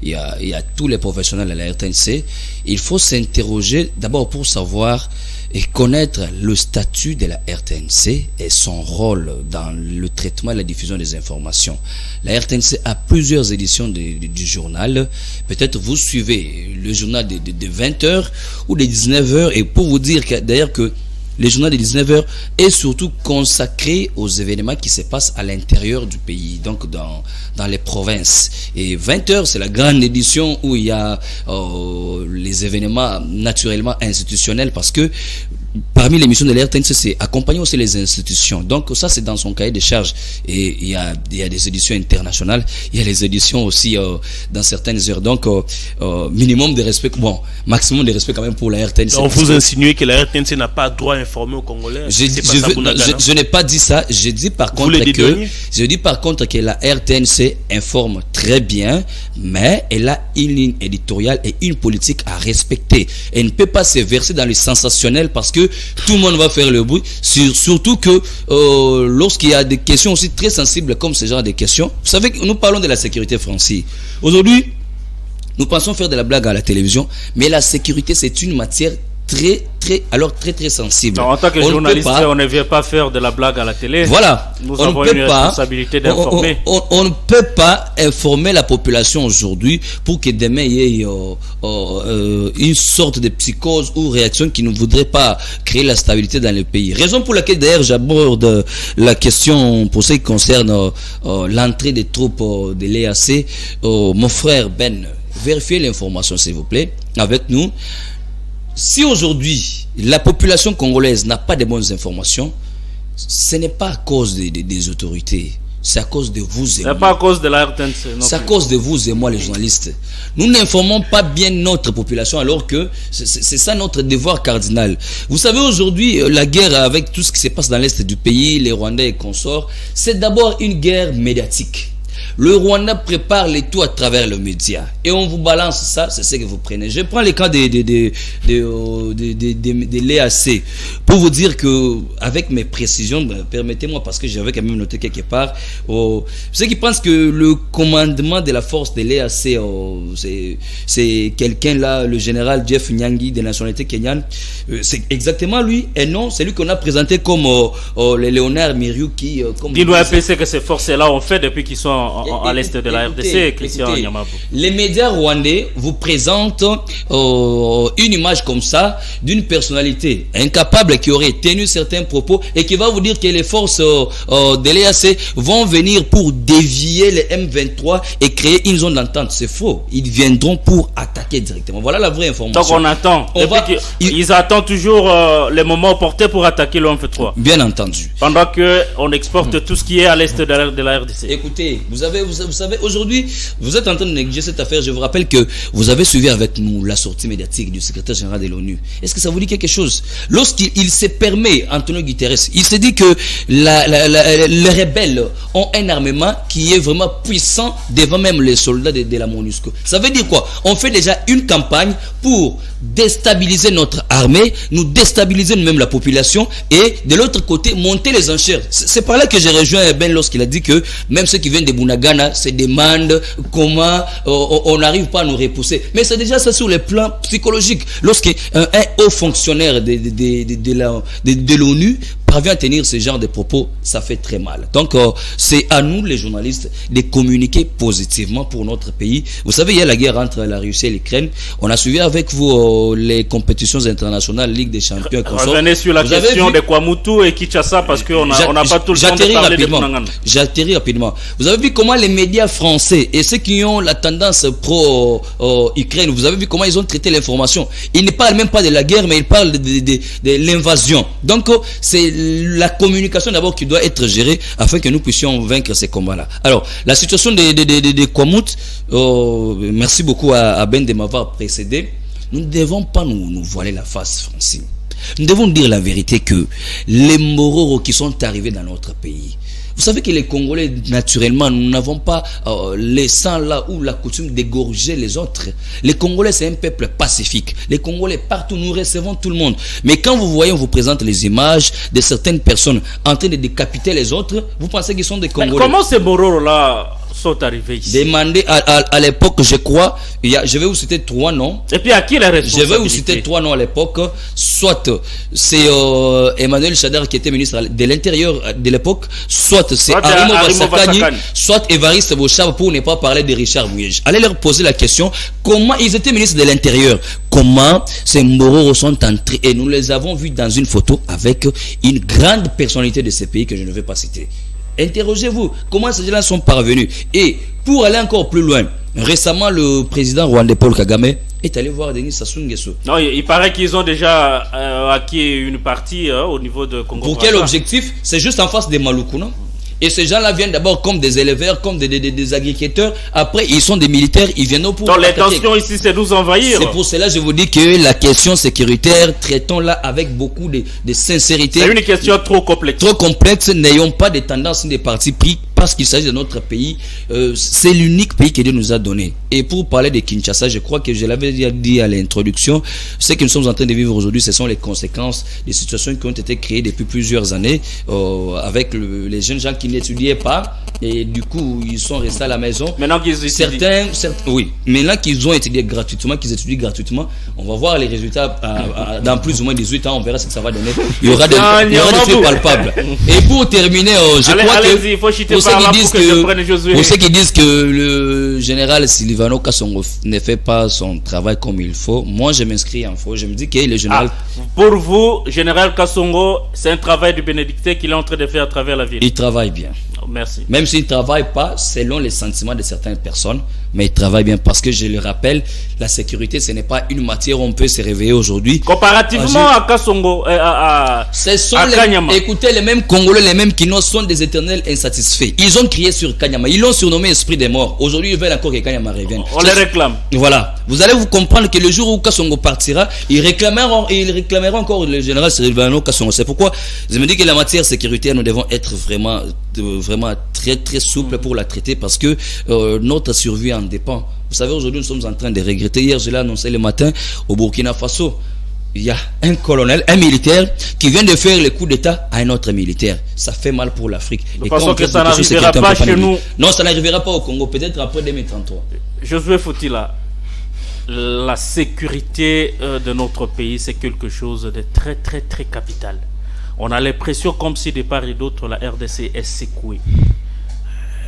Speaker 4: y a tous les professionnels à la RTNC. Il faut s'interroger d'abord pour savoir et connaître le statut de la RTNC et son rôle dans le traitement et la diffusion des informations. La RTNC a plusieurs éditions du journal. Peut-être vous suivez le journal de 20h ou de 19h, et pour vous dire d'ailleurs que le journal de 19h est surtout consacré aux événements qui se passent à l'intérieur du pays, donc dans les provinces. Et 20h, c'est la grande édition où il y a les événements naturellement institutionnels, parce que parmi les missions de la RTNC, c'est accompagner aussi les institutions. Donc ça, c'est dans son cahier de charges. Et il y a des éditions internationales, il y a les éditions aussi dans certaines heures. Donc minimum de respect, maximum de respect quand même pour la RTNC.
Speaker 3: Donc vous insinuez que la RTNC n'a pas droit à informer aux Congolais?
Speaker 4: Je n'ai pas dit ça. Je dis par contre que la RTNC informe très bien, mais elle a une ligne éditoriale et une politique à respecter. Elle ne peut pas se verser dans le sensationnel parce que tout le monde va faire le bruit, surtout que lorsqu'il y a des questions aussi très sensibles comme ce genre de questions. Vous savez que nous parlons de la sécurité, Francis. Aujourd'hui, nous pensons faire de la blague à la télévision, mais la sécurité, c'est une matière très sensible.
Speaker 1: Non, en tant que journaliste, on ne vient pas faire de la blague à la télé.
Speaker 4: Voilà.
Speaker 1: Nous avons une responsabilité d'informer.
Speaker 4: On ne peut pas informer la population aujourd'hui pour que demain il y ait une sorte de psychose ou réaction qui ne voudrait pas créer la stabilité dans le pays. Raison pour laquelle d'ailleurs j'aborde la question pour ce qui concerne l'entrée des troupes de l'EAC. Mon frère Ben, vérifiez l'information s'il vous plaît avec nous. Si aujourd'hui la population congolaise n'a pas de bonnes informations, ce n'est pas à cause des autorités, c'est à cause de vous et moi.
Speaker 1: C'est pas à cause de la RTNC.
Speaker 4: C'est à cause de vous et moi les journalistes. Nous n'informons pas bien notre population alors que c'est ça notre devoir cardinal. Vous savez aujourd'hui la guerre avec tout ce qui se passe dans l'est du pays, les Rwandais et consorts, c'est d'abord une guerre médiatique. Le Rwanda prépare les tout à travers le média et on vous balance ça, c'est ce que vous prenez. Je prends le cas de l'EAC pour vous dire que avec mes précisions, permettez-moi parce que j'avais quand même noté quelque part, ceux qui pensent que le commandement de la force de l'EAC c'est quelqu'un là, le général Jeff Nyangi de nationalité kenyane, c'est exactement lui et non, c'est lui qu'on a présenté comme le Léonard Miriou qui
Speaker 1: dis-nous un peu ce que ces forces là ont fait depuis qu'ils sont à l'est de la RDC, Christian Nyamabou.
Speaker 4: Les médias rwandais vous présentent une image comme ça d'une personnalité incapable qui aurait tenu certains propos et qui va vous dire que les forces de l'EAC vont venir pour dévier les M23 et créer une zone d'entente. C'est faux. Ils viendront pour attaquer directement. Voilà la vraie information.
Speaker 1: Donc on attend. Ils attendent toujours les moments opportuns pour attaquer le M23.
Speaker 4: Bien entendu.
Speaker 1: Pendant qu'on exporte tout ce qui est à l'est de la RDC.
Speaker 4: Écoutez, vous savez, aujourd'hui, vous êtes en train de négliger cette affaire. Je vous rappelle que vous avez suivi avec nous la sortie médiatique du secrétaire général de l'ONU. Est-ce que ça vous dit quelque chose? Lorsqu'il se permet, Antonio Guterres, il se dit que les rebelles ont un armement qui est vraiment puissant devant même les soldats de la MONUSCO. Ça veut dire quoi? On fait déjà une campagne pour déstabiliser notre armée, nous déstabiliser nous-mêmes la population et de l'autre côté, monter les enchères. C'est par là que j'ai rejoint Ben lorsqu'il a dit que même ceux qui viennent de Bunagana la Ghana se demandent comment on n'arrive pas à nous repousser. Mais c'est déjà ça sur le plan psychologique. Lorsqu'un haut fonctionnaire de l'ONU parvient à tenir ce genre de propos, ça fait très mal. Donc, c'est à nous, les journalistes, de communiquer positivement pour notre pays. Vous savez, il y a la guerre entre la Russie et l'Ukraine. On a suivi avec vous les compétitions internationales, Ligue des champions.
Speaker 1: Revenez sur la question de Kwamutu et Kinshasa parce qu'on n'a pas tout le temps de parler de Punangana.
Speaker 4: J'atterris rapidement. Vous avez vu comment les médias français et ceux qui ont la tendance pro-Ukraine, vous avez vu comment ils ont traité l'information. Ils ne parlent même pas de la guerre, mais ils parlent de l'invasion. Donc, c'est la communication d'abord qui doit être gérée afin que nous puissions vaincre ces combats-là. Alors, la situation de Kwamut, merci beaucoup à Ben de m'avoir précédé. Nous ne devons pas nous voiler la face, Francine. Nous devons dire la vérité que les Mororo qui sont arrivés dans notre pays, vous savez que les Congolais, naturellement, nous n'avons pas les sangs là où la coutume d'égorger les autres. Les Congolais, c'est un peuple pacifique. Les Congolais, partout, nous recevons tout le monde. Mais quand vous voyez, on vous présente les images de certaines personnes en train de décapiter les autres, vous pensez qu'ils sont des Congolais.
Speaker 1: Mais comment ces Mororo là sont arrivés ici?
Speaker 4: Demandez à l'époque, je crois, je vais vous citer 3 noms.
Speaker 1: Et puis à qui la responsabilité?
Speaker 4: Je vais vous citer 3 noms à l'époque. Soit c'est Emmanuel Chader qui était ministre de l'Intérieur de l'époque, soit c'est Arimo Vassakani, soit Évariste Bochab, pour ne pas parler de Richard Bouyej. Allez leur poser la question, comment ils étaient ministres de l'Intérieur, comment ces Mororo sont entrés, et nous les avons vus dans une photo avec une grande personnalité de ce pays que je ne vais pas citer. Interrogez-vous, comment ces gens-là sont parvenus. Et pour aller encore plus loin, récemment le président rwandais Paul Kagame est allé voir Denis Sassou Nguesso.
Speaker 1: Non, il paraît qu'ils ont déjà acquis une partie au niveau de Congo.
Speaker 4: Pour quel objectif? C'est juste en face des Maluku, non? Et ces gens-là viennent d'abord comme des éleveurs, comme des agriculteurs. Après, ils sont des militaires, ils viennent pour...
Speaker 1: Donc l'intention ici, c'est nous envahir.
Speaker 4: C'est pour cela que je vous dis que la question sécuritaire, traitons-la avec beaucoup de sincérité.
Speaker 1: C'est une question trop complexe.
Speaker 4: Trop complexe, n'ayons pas de tendances ni des partis pris parce qu'il s'agit de notre pays. C'est l'unique pays que Dieu nous a donné. Et pour parler de Kinshasa, je crois que je l'avais dit à l'introduction, ce que nous sommes en train de vivre aujourd'hui, ce sont les conséquences des situations qui ont été créées depuis plusieurs années avec les jeunes gens qui n'étudiaient pas et du coup ils sont restés à la maison.
Speaker 1: Maintenant qu'ils étudient.
Speaker 4: Oui, maintenant qu'ils ont étudié gratuitement, qu'ils étudient gratuitement, on va voir les résultats dans plus ou moins 18 ans, on verra ce que ça va donner. Il y aura des trucs palpables. Et pour terminer, je crois que pour ceux qui disent que le général Silvano Kasongo ne fait pas son travail comme il faut, moi je m'inscris en faux. Je me dis que le général...
Speaker 1: pour vous, général Kasongo, c'est un travail du bénédictin qu'il est en train de faire à travers la ville.
Speaker 4: Il travaille bien.
Speaker 1: Merci.
Speaker 4: Même s'il ne travaille pas selon les sentiments de certaines personnes, mais il travaille bien parce que je le rappelle, la sécurité ce n'est pas une matière où on peut se réveiller aujourd'hui.
Speaker 1: Comparativement à Kasongo, Kanyama.
Speaker 4: Écoutez, les mêmes Congolais, les mêmes Kino sont des éternels insatisfaits. Ils ont crié sur Kanyama, ils l'ont surnommé esprit des morts. Aujourd'hui, ils veulent encore que Kanyama revienne.
Speaker 1: On les réclame.
Speaker 4: Voilà. Vous allez vous comprendre que le jour où Kasongo partira, ils réclameront encore le général Silvano Kasongo. C'est pourquoi je me dis que la matière sécuritaire, nous devons être vraiment très très souple pour la traiter parce que notre survie en dépend. Vous savez, aujourd'hui nous sommes en train de regretter. Hier je l'ai annoncé le matin au Burkina Faso, il y a un colonel, un militaire qui vient de faire le coup d'état à un autre militaire. Ça fait mal pour l'Afrique.
Speaker 1: De façon que ça n'arrivera pas chez nous.
Speaker 4: Non, ça n'arrivera pas au Congo, peut-être après 2033.
Speaker 1: Josué Fotila, la sécurité de notre pays c'est quelque chose de très très très capital. On a l'impression comme si de part et d'autre la RDC est secouée.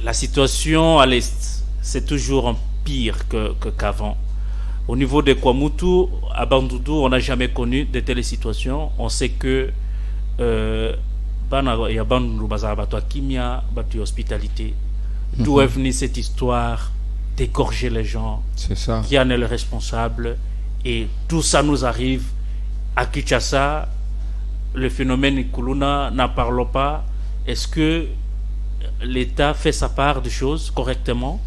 Speaker 1: La situation à l'Est, c'est toujours pire qu'avant. Au niveau de Kwamutu, à Bandundu, on n'a jamais connu de telles situations. On sait que il y a Bandundu, Kimia, hospitalité. D'où est venue cette histoire d'égorger les gens?
Speaker 5: C'est ça.
Speaker 1: Qui en est le responsable? Et tout ça nous arrive à Kinshasa. Le phénomène Kuluna, n'en parlons pas. Est-ce que l'État fait sa part de choses correctement?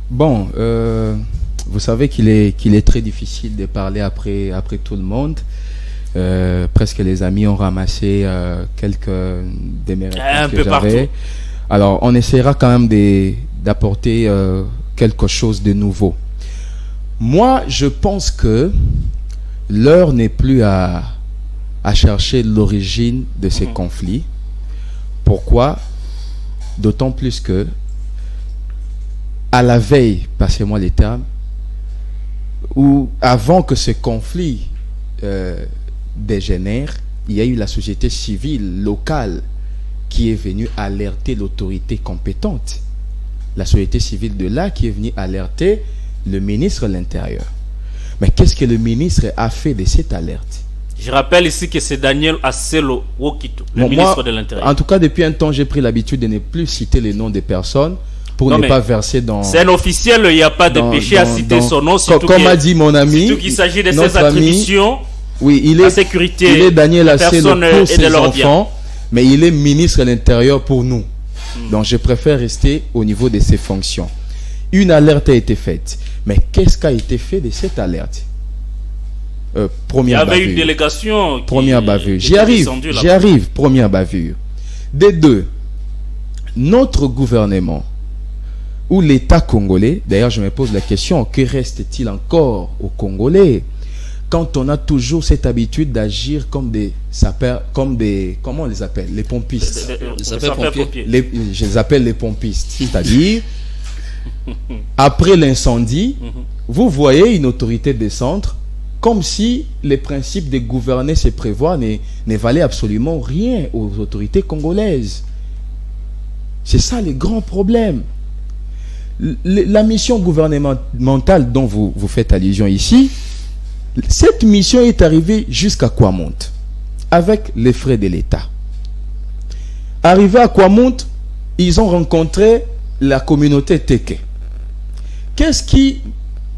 Speaker 5: Bon, vous savez qu'il est très difficile de parler après tout le monde. Presque les amis ont ramassé quelques des mes réponses que j'avais. Alors, on essaiera quand même d'apporter quelque chose de nouveau. Moi, je pense que l'heure n'est plus à chercher l'origine de ces conflits. Pourquoi? D'autant plus que à la veille, passez-moi les termes, ou avant que ce conflit dégénère, il y a eu la société civile locale qui est venue alerter l'autorité compétente. La société civile de là qui est venue alerter le ministre de l'Intérieur. Mais qu'est-ce que le ministre a fait de cette alerte?
Speaker 1: Je rappelle ici que c'est Daniel Asselo Wokito, le ministre de l'Intérieur.
Speaker 5: En tout cas, depuis un temps, j'ai pris l'habitude de ne plus citer les noms des personnes pour ne pas verser dans...
Speaker 1: C'est un officiel, il n'y a pas de péché à citer son nom.
Speaker 5: Comme a dit mon ami,
Speaker 1: surtout qu'il s'agit de ses attributions.
Speaker 5: Oui, il est,
Speaker 1: la sécurité,
Speaker 5: il est Daniel Asselo pour ses enfants, mais il est ministre de l'Intérieur pour nous. Donc je préfère rester au niveau de ses fonctions. Une alerte a été faite. Mais qu'est-ce qui a été fait de cette alerte? Première bavure. Il y avait une
Speaker 1: délégation.
Speaker 5: Première bavure. J'y arrive. Première bavure. Des deux, notre gouvernement ou l'État congolais, d'ailleurs je me pose la question, que reste-t-il encore aux Congolais quand on a toujours cette habitude d'agir comme des sapeurs, comment on les appelle? Les pompistes. Je les appelle les pompistes. C'est-à-dire, après l'incendie, vous voyez une autorité descendre comme si les principes de gouverner se prévoir ne valaient absolument rien aux autorités congolaises. C'est ça le grand problème. La mission gouvernementale dont vous faites allusion ici, cette mission est arrivée jusqu'à Kwamount, avec les frais de l'État. Arrivé à Kwamount, ils ont rencontré la communauté Teke. Qu'est-ce qui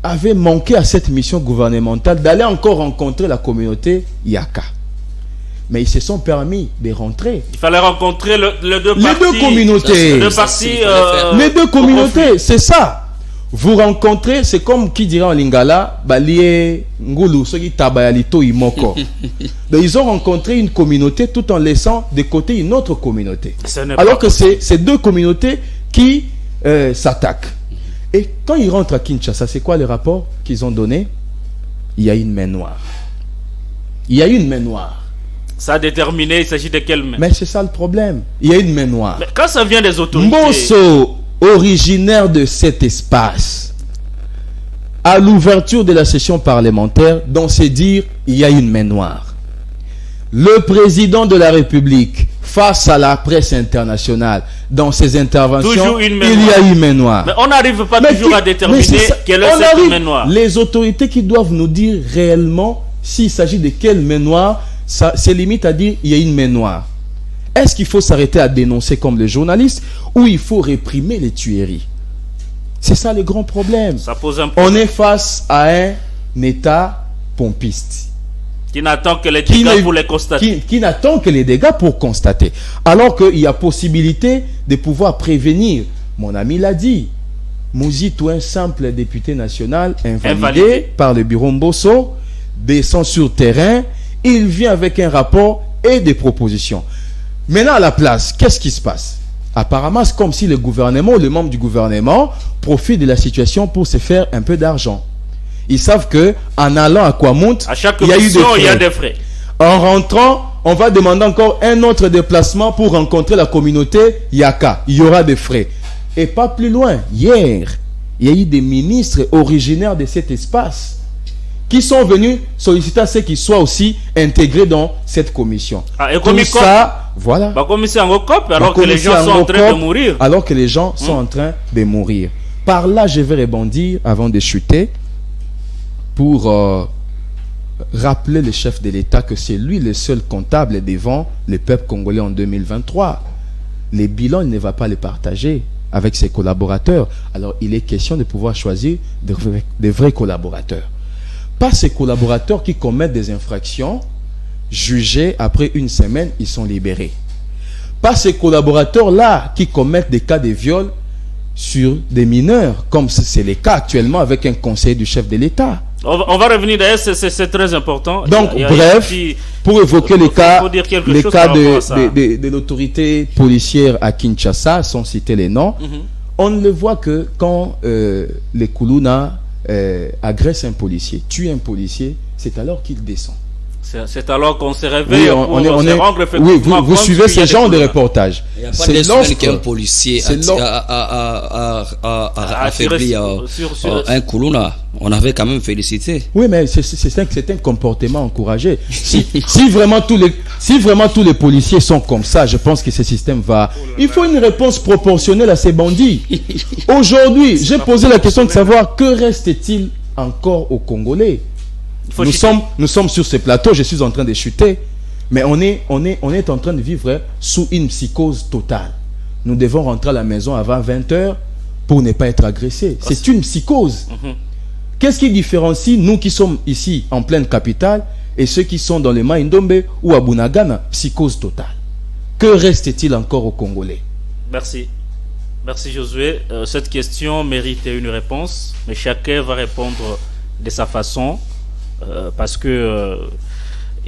Speaker 5: avait manqué à cette mission gouvernementale d'aller encore rencontrer la communauté Yaka? Mais ils se sont permis de rentrer.
Speaker 1: Il fallait rencontrer les deux
Speaker 5: communautés.
Speaker 1: Les deux
Speaker 5: communautés, c'est ça. Vous rencontrez, c'est comme qui dirait en lingala, balié ngulu soki tabayalito imoko. Donc ils ont rencontré une communauté tout en laissant de côté une autre communauté. Alors que c'est deux communautés qui s'attaquent. Et quand ils rentrent à Kinshasa, c'est quoi le rapport qu'ils ont donné? Il y a une main noire. Il y a une main noire.
Speaker 1: Ça a déterminé, il s'agit de quelle main?
Speaker 5: Mais c'est ça le problème. Il y a une main noire.
Speaker 1: Mais quand ça vient des autorités...
Speaker 5: Mbosso, originaire de cet espace, à l'ouverture de la session parlementaire, dans ses dires, il y a une main noire. Le président de la République, face à la presse internationale, dans ses interventions, il y a une main noire.
Speaker 1: Mais on n'arrive pas toujours à déterminer quelle est cette main noire.
Speaker 5: Les autorités qui doivent nous dire réellement s'il s'agit de quelle main noire, ça c'est limite à dire il y a une main noire. Est-ce qu'il faut s'arrêter à dénoncer comme les journalistes ou il faut réprimer les tueries? C'est ça le grand problème.
Speaker 1: Ça pose un problème.
Speaker 5: On est face à un État pompiste.
Speaker 1: Qui n'attend que les dégâts pour les constater.
Speaker 5: Qui n'attend que les dégâts pour constater. Alors qu'il y a possibilité de pouvoir prévenir. Mon ami l'a dit. Mouzito, un simple député national invalidé par le bureau Mbosso, descend sur terrain. Il vient avec un rapport et des propositions. Maintenant, à la place, qu'est-ce qui se passe? Apparemment, c'est comme si le gouvernement ou les membres du gouvernement profitent de la situation pour se faire un peu d'argent. Ils savent que en allant à Kwamount,
Speaker 1: il y a des frais.
Speaker 5: En rentrant, on va demander encore un autre déplacement pour rencontrer la communauté Yaka. Il y aura des frais. Et pas plus loin, hier, il y a eu des ministres originaires de cet espace qui sont venus solliciter à ce qu'ils soient aussi intégrés dans cette commission.
Speaker 1: Tout
Speaker 5: ça, voilà.
Speaker 1: Alors que les gens sont en train de mourir.
Speaker 5: Alors que les gens sont en train de mourir. Par là, je vais rebondir avant de chuter pour rappeler le chef de l'État que c'est lui le seul comptable devant le peuple congolais en 2023. Les bilans, il ne va pas les partager avec ses collaborateurs. Alors, il est question de pouvoir choisir de vrais collaborateurs. Pas ces collaborateurs qui commettent des infractions, jugés après une semaine, ils sont libérés. Pas ces collaborateurs-là qui commettent des cas de viol sur des mineurs, comme c'est le cas actuellement avec un conseiller du chef de l'État.
Speaker 1: On va revenir d'ailleurs, c'est très important.
Speaker 5: Donc, bref, pour évoquer les cas de l'autorité policière à Kinshasa, sans citer les noms, on ne le voit que quand les Koulouna agresse un policier, tue un policier, c'est alors qu'il descend.
Speaker 1: C'est alors qu'on se réveille
Speaker 5: vous suivez ce genre de reportage.
Speaker 4: Il n'y a pas de semaine qu'un policier a affaibli un Koulouna. On avait quand même félicité.
Speaker 5: Oui, mais c'est un comportement encouragé. Si vraiment tous les policiers sont comme ça, je pense que ce système va... Il faut une réponse proportionnelle à ces bandits. Aujourd'hui, j'ai posé la question de savoir que reste-t-il encore aux Congolais. Nous sommes sur ce plateau, je suis en train de chuter, mais on est en train de vivre sous une psychose totale. Nous devons rentrer à la maison avant 20h pour ne pas être agressés. C'est une psychose. Qu'est-ce qui différencie nous qui sommes ici en pleine capitale et ceux qui sont dans les Maïndombe ou à Bunagana? Psychose totale. Que reste-t-il encore aux Congolais?
Speaker 1: Merci. Merci Josué. Cette question mérite une réponse, mais chacun va répondre de sa façon. Parce que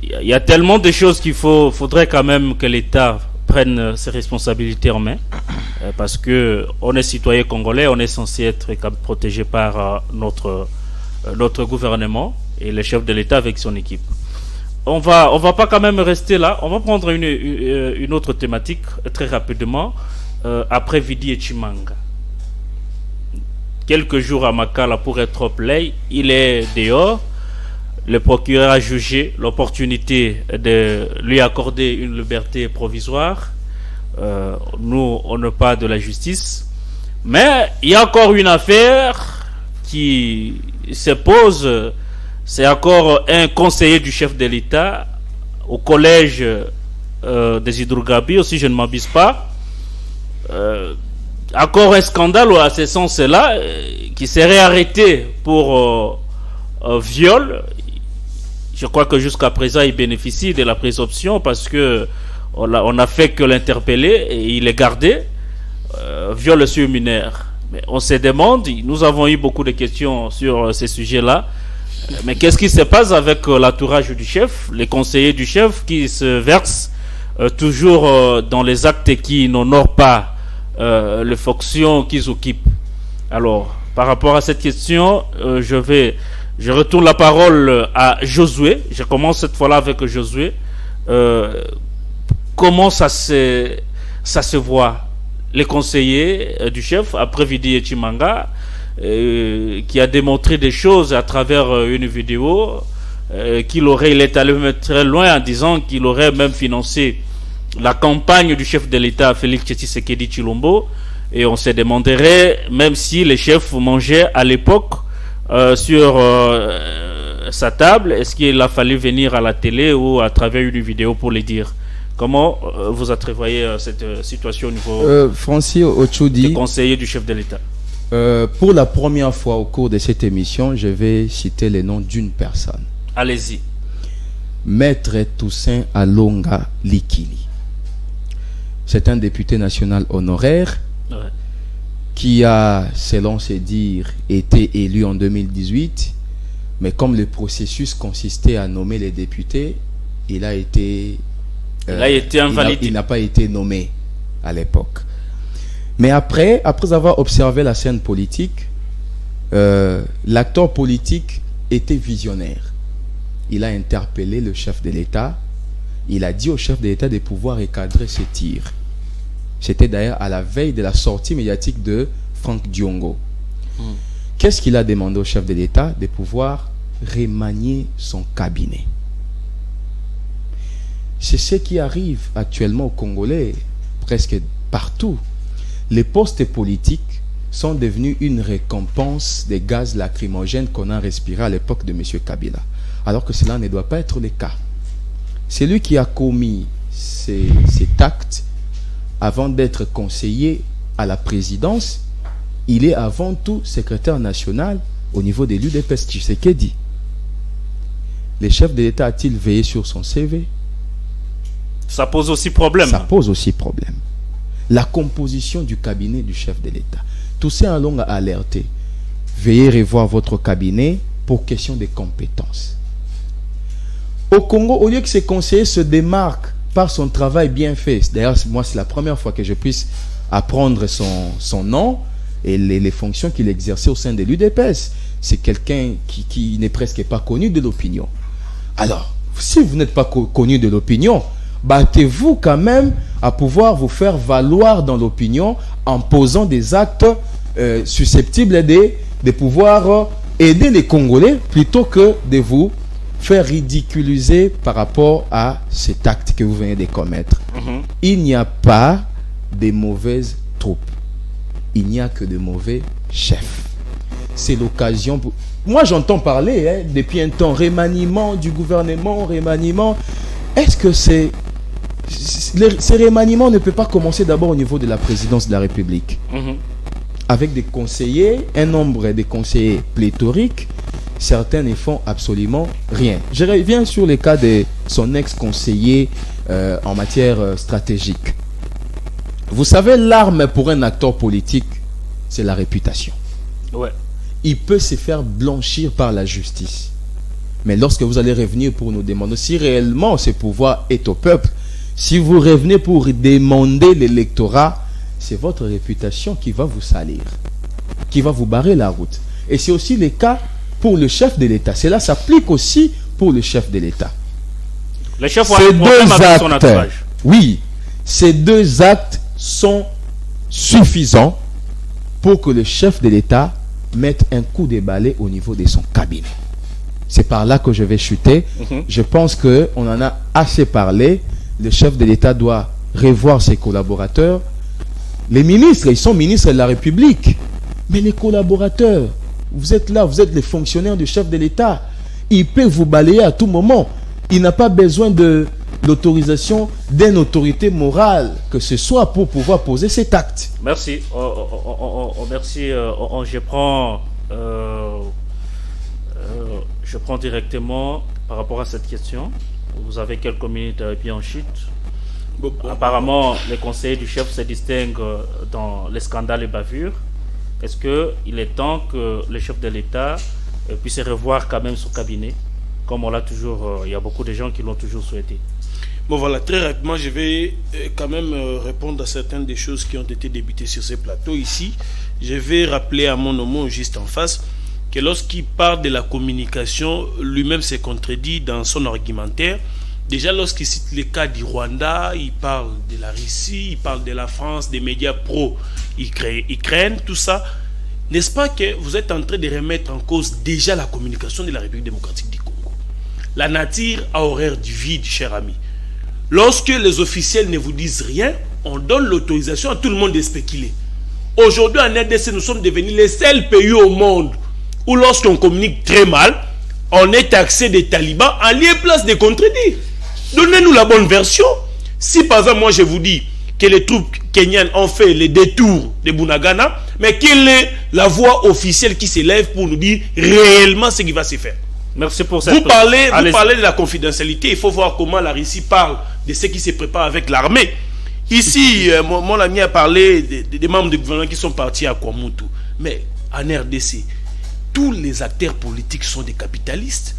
Speaker 1: il y a tellement de choses qu'il faudrait quand même que l'État prenne ses responsabilités en main, parce que on est citoyen congolais, on est censé être protégé par notre gouvernement et le chef de l'État avec son équipe. On va pas quand même rester là. On va prendre une autre thématique très rapidement après Vidi et Chimanga. Quelques jours à Makala pour être au play, il est dehors. Le procureur a jugé l'opportunité de lui accorder une liberté provisoire. Nous, on ne parle pas de la justice. Mais il y a encore une affaire qui se pose. C'est encore un conseiller du chef de l'État au collège des Idrougabi, si je ne m'abuse pas. Encore un scandale à ce sens-là, qui serait arrêté pour viol. Je crois que jusqu'à présent, il bénéficie de la présomption parce que on a fait que l'interpeller et il est gardé. Viol sur mineur. Mais on se demande, nous avons eu beaucoup de questions sur ces sujets-là. Mais qu'est-ce qui se passe avec l'entourage du chef, les conseillers du chef qui se versent toujours dans les actes qui n'honorent pas les fonctions qu'ils occupent? Alors, par rapport à cette question, je retourne la parole à Josué. Je commence cette fois-là avec Josué. Comment ça se voit, les conseillers du chef, après Vidi et Chimanga, qui a démontré des choses à travers une vidéo, il est allé même très loin en disant qu'il aurait même financé la campagne du chef de l'État, Félix Tshisekedi Tshilombo, et on se demanderait même si les chefs mangeaient à l'époque sur sa table, est-ce qu'il a fallu venir à la télé ou à travers une vidéo pour les dire? Comment vous entrevoyez cette situation au niveau
Speaker 5: Francis Ochoudi,
Speaker 1: des conseillers du chef de l'État?
Speaker 5: Pour la première fois au cours de cette émission, je vais citer le nom d'une personne.
Speaker 1: Allez-y.
Speaker 5: Maître Toussaint Alonga Likili. C'est un député national honoraire qui a, selon ses dires, été élu en 2018. Mais comme le processus consistait à nommer les députés, il a été invalidé. Il n'a pas été nommé à l'époque. Mais après avoir observé la scène politique, l'acteur politique était visionnaire. Il a interpellé le chef de l'État. Il a dit au chef de l'État de pouvoir recadrer ses tirs. C'était d'ailleurs à la veille de la sortie médiatique de Franck Diongo. Qu'est-ce qu'il a demandé au chef de l'État? De pouvoir remanier son cabinet. C'est ce qui arrive actuellement aux Congolais, presque partout. Les postes politiques sont devenus une récompense des gaz lacrymogènes qu'on a respiré à l'époque de M. Kabila. Alors que cela ne doit pas être le cas. Celui qui a commis cet acte, avant d'être conseiller à la présidence, il est avant tout secrétaire national au niveau de l'UDPS Tshisekedi. Le chef de l'État a-t-il veillé sur son CV?
Speaker 1: Ça pose aussi problème.
Speaker 5: Ça pose aussi problème. La composition du cabinet du chef de l'État. Toussaint Alonga a alerté. Veuillez revoir votre cabinet pour question de compétences. Au Congo, au lieu que ces conseillers se démarquent par son travail bien fait, d'ailleurs, moi, c'est la première fois que je puisse apprendre son nom et les fonctions qu'il exerçait au sein de l'UDPS. C'est quelqu'un qui n'est presque pas connu de l'opinion. Alors, si vous n'êtes pas connu de l'opinion, battez-vous quand même à pouvoir vous faire valoir dans l'opinion en posant des actes susceptibles de pouvoir aider les Congolais plutôt que de vous faire ridiculiser par rapport à cet acte que vous venez de commettre. Il n'y a pas de mauvaises troupes. Il n'y a que de mauvais chefs. C'est l'occasion pour... Moi, j'entends parler depuis un temps, remaniement du gouvernement, remaniement. Est-ce que ces remaniements ne peuvent pas commencer d'abord au niveau de la présidence de la République, avec des conseillers, un nombre de conseillers pléthoriques. Certains ne font absolument rien. Je reviens sur le cas de son ex-conseiller en matière stratégique. Vous savez, l'arme pour un acteur politique, c'est la réputation.
Speaker 1: Ouais.
Speaker 5: Il peut se faire blanchir par la justice. Mais lorsque vous allez revenir pour nous demander si réellement ce pouvoir est au peuple, si vous revenez pour demander l'électorat, c'est votre réputation qui va vous salir, qui va vous barrer la route. Et c'est aussi le cas pour le chef de l'État. Cela s'applique aussi pour le chef de l'État.
Speaker 1: Le chef a un problème avec son entourage.
Speaker 5: Oui, ces deux actes sont suffisants pour que le chef de l'État mette un coup de balai au niveau de son cabinet. C'est par là que je vais chuter. Je pense qu'on en a assez parlé. Le chef de l'État doit revoir ses collaborateurs. Les ministres, ils sont ministres de la République. Mais les collaborateurs, vous êtes là, vous êtes les fonctionnaires du chef de l'État. Il peut vous balayer à tout moment. Il n'a pas besoin de l'autorisation d'une autorité morale que ce soit pour pouvoir poser cet acte.
Speaker 1: Merci. Merci. Je prends directement par rapport à cette question. Vous avez quelques minutes bien en chute. Apparemment, les conseillers du chef se distinguent dans les scandales et bavures. Est-ce qu'il est temps que le chef de l'État puisse revoir quand même son cabinet, comme on l'a toujours, il y a beaucoup de gens qui l'ont toujours souhaité?
Speaker 3: Bon voilà, très rapidement, je vais quand même répondre à certaines des choses qui ont été débutées sur ces plateaux ici. Je vais rappeler à mon homme juste en face que lorsqu'il parle de la communication, lui-même s'est contredit dans son argumentaire. Déjà, lorsqu'il cite le cas du Rwanda, il parle de la Russie, il parle de la France, des médias pro-Ukraine, tout ça. N'est-ce pas que vous êtes en train de remettre en cause déjà la communication de la République démocratique du Congo? La nature a horreur du vide, cher ami. Lorsque les officiels ne vous disent rien, on donne l'autorisation à tout le monde de spéculer. Aujourd'hui, en RDC, nous sommes devenus les seuls pays au monde où lorsqu'on communique très mal, on est taxé des talibans en lieu et place de contredire. Donnez-nous la bonne version. Si par exemple, moi je vous dis que les troupes kenyanes ont fait le détour de Bunagana, mais quelle est la voix officielle qui s'élève pour nous dire réellement ce qui va se faire?
Speaker 1: Merci pour cette...
Speaker 3: Vous parlez de la confidentialité. Il faut voir comment la Russie parle de ce qui se prépare avec l'armée. Ici, mon ami a parlé des membres du gouvernement qui sont partis à Kwamutu. Mais en RDC, tous les acteurs politiques sont des capitalistes.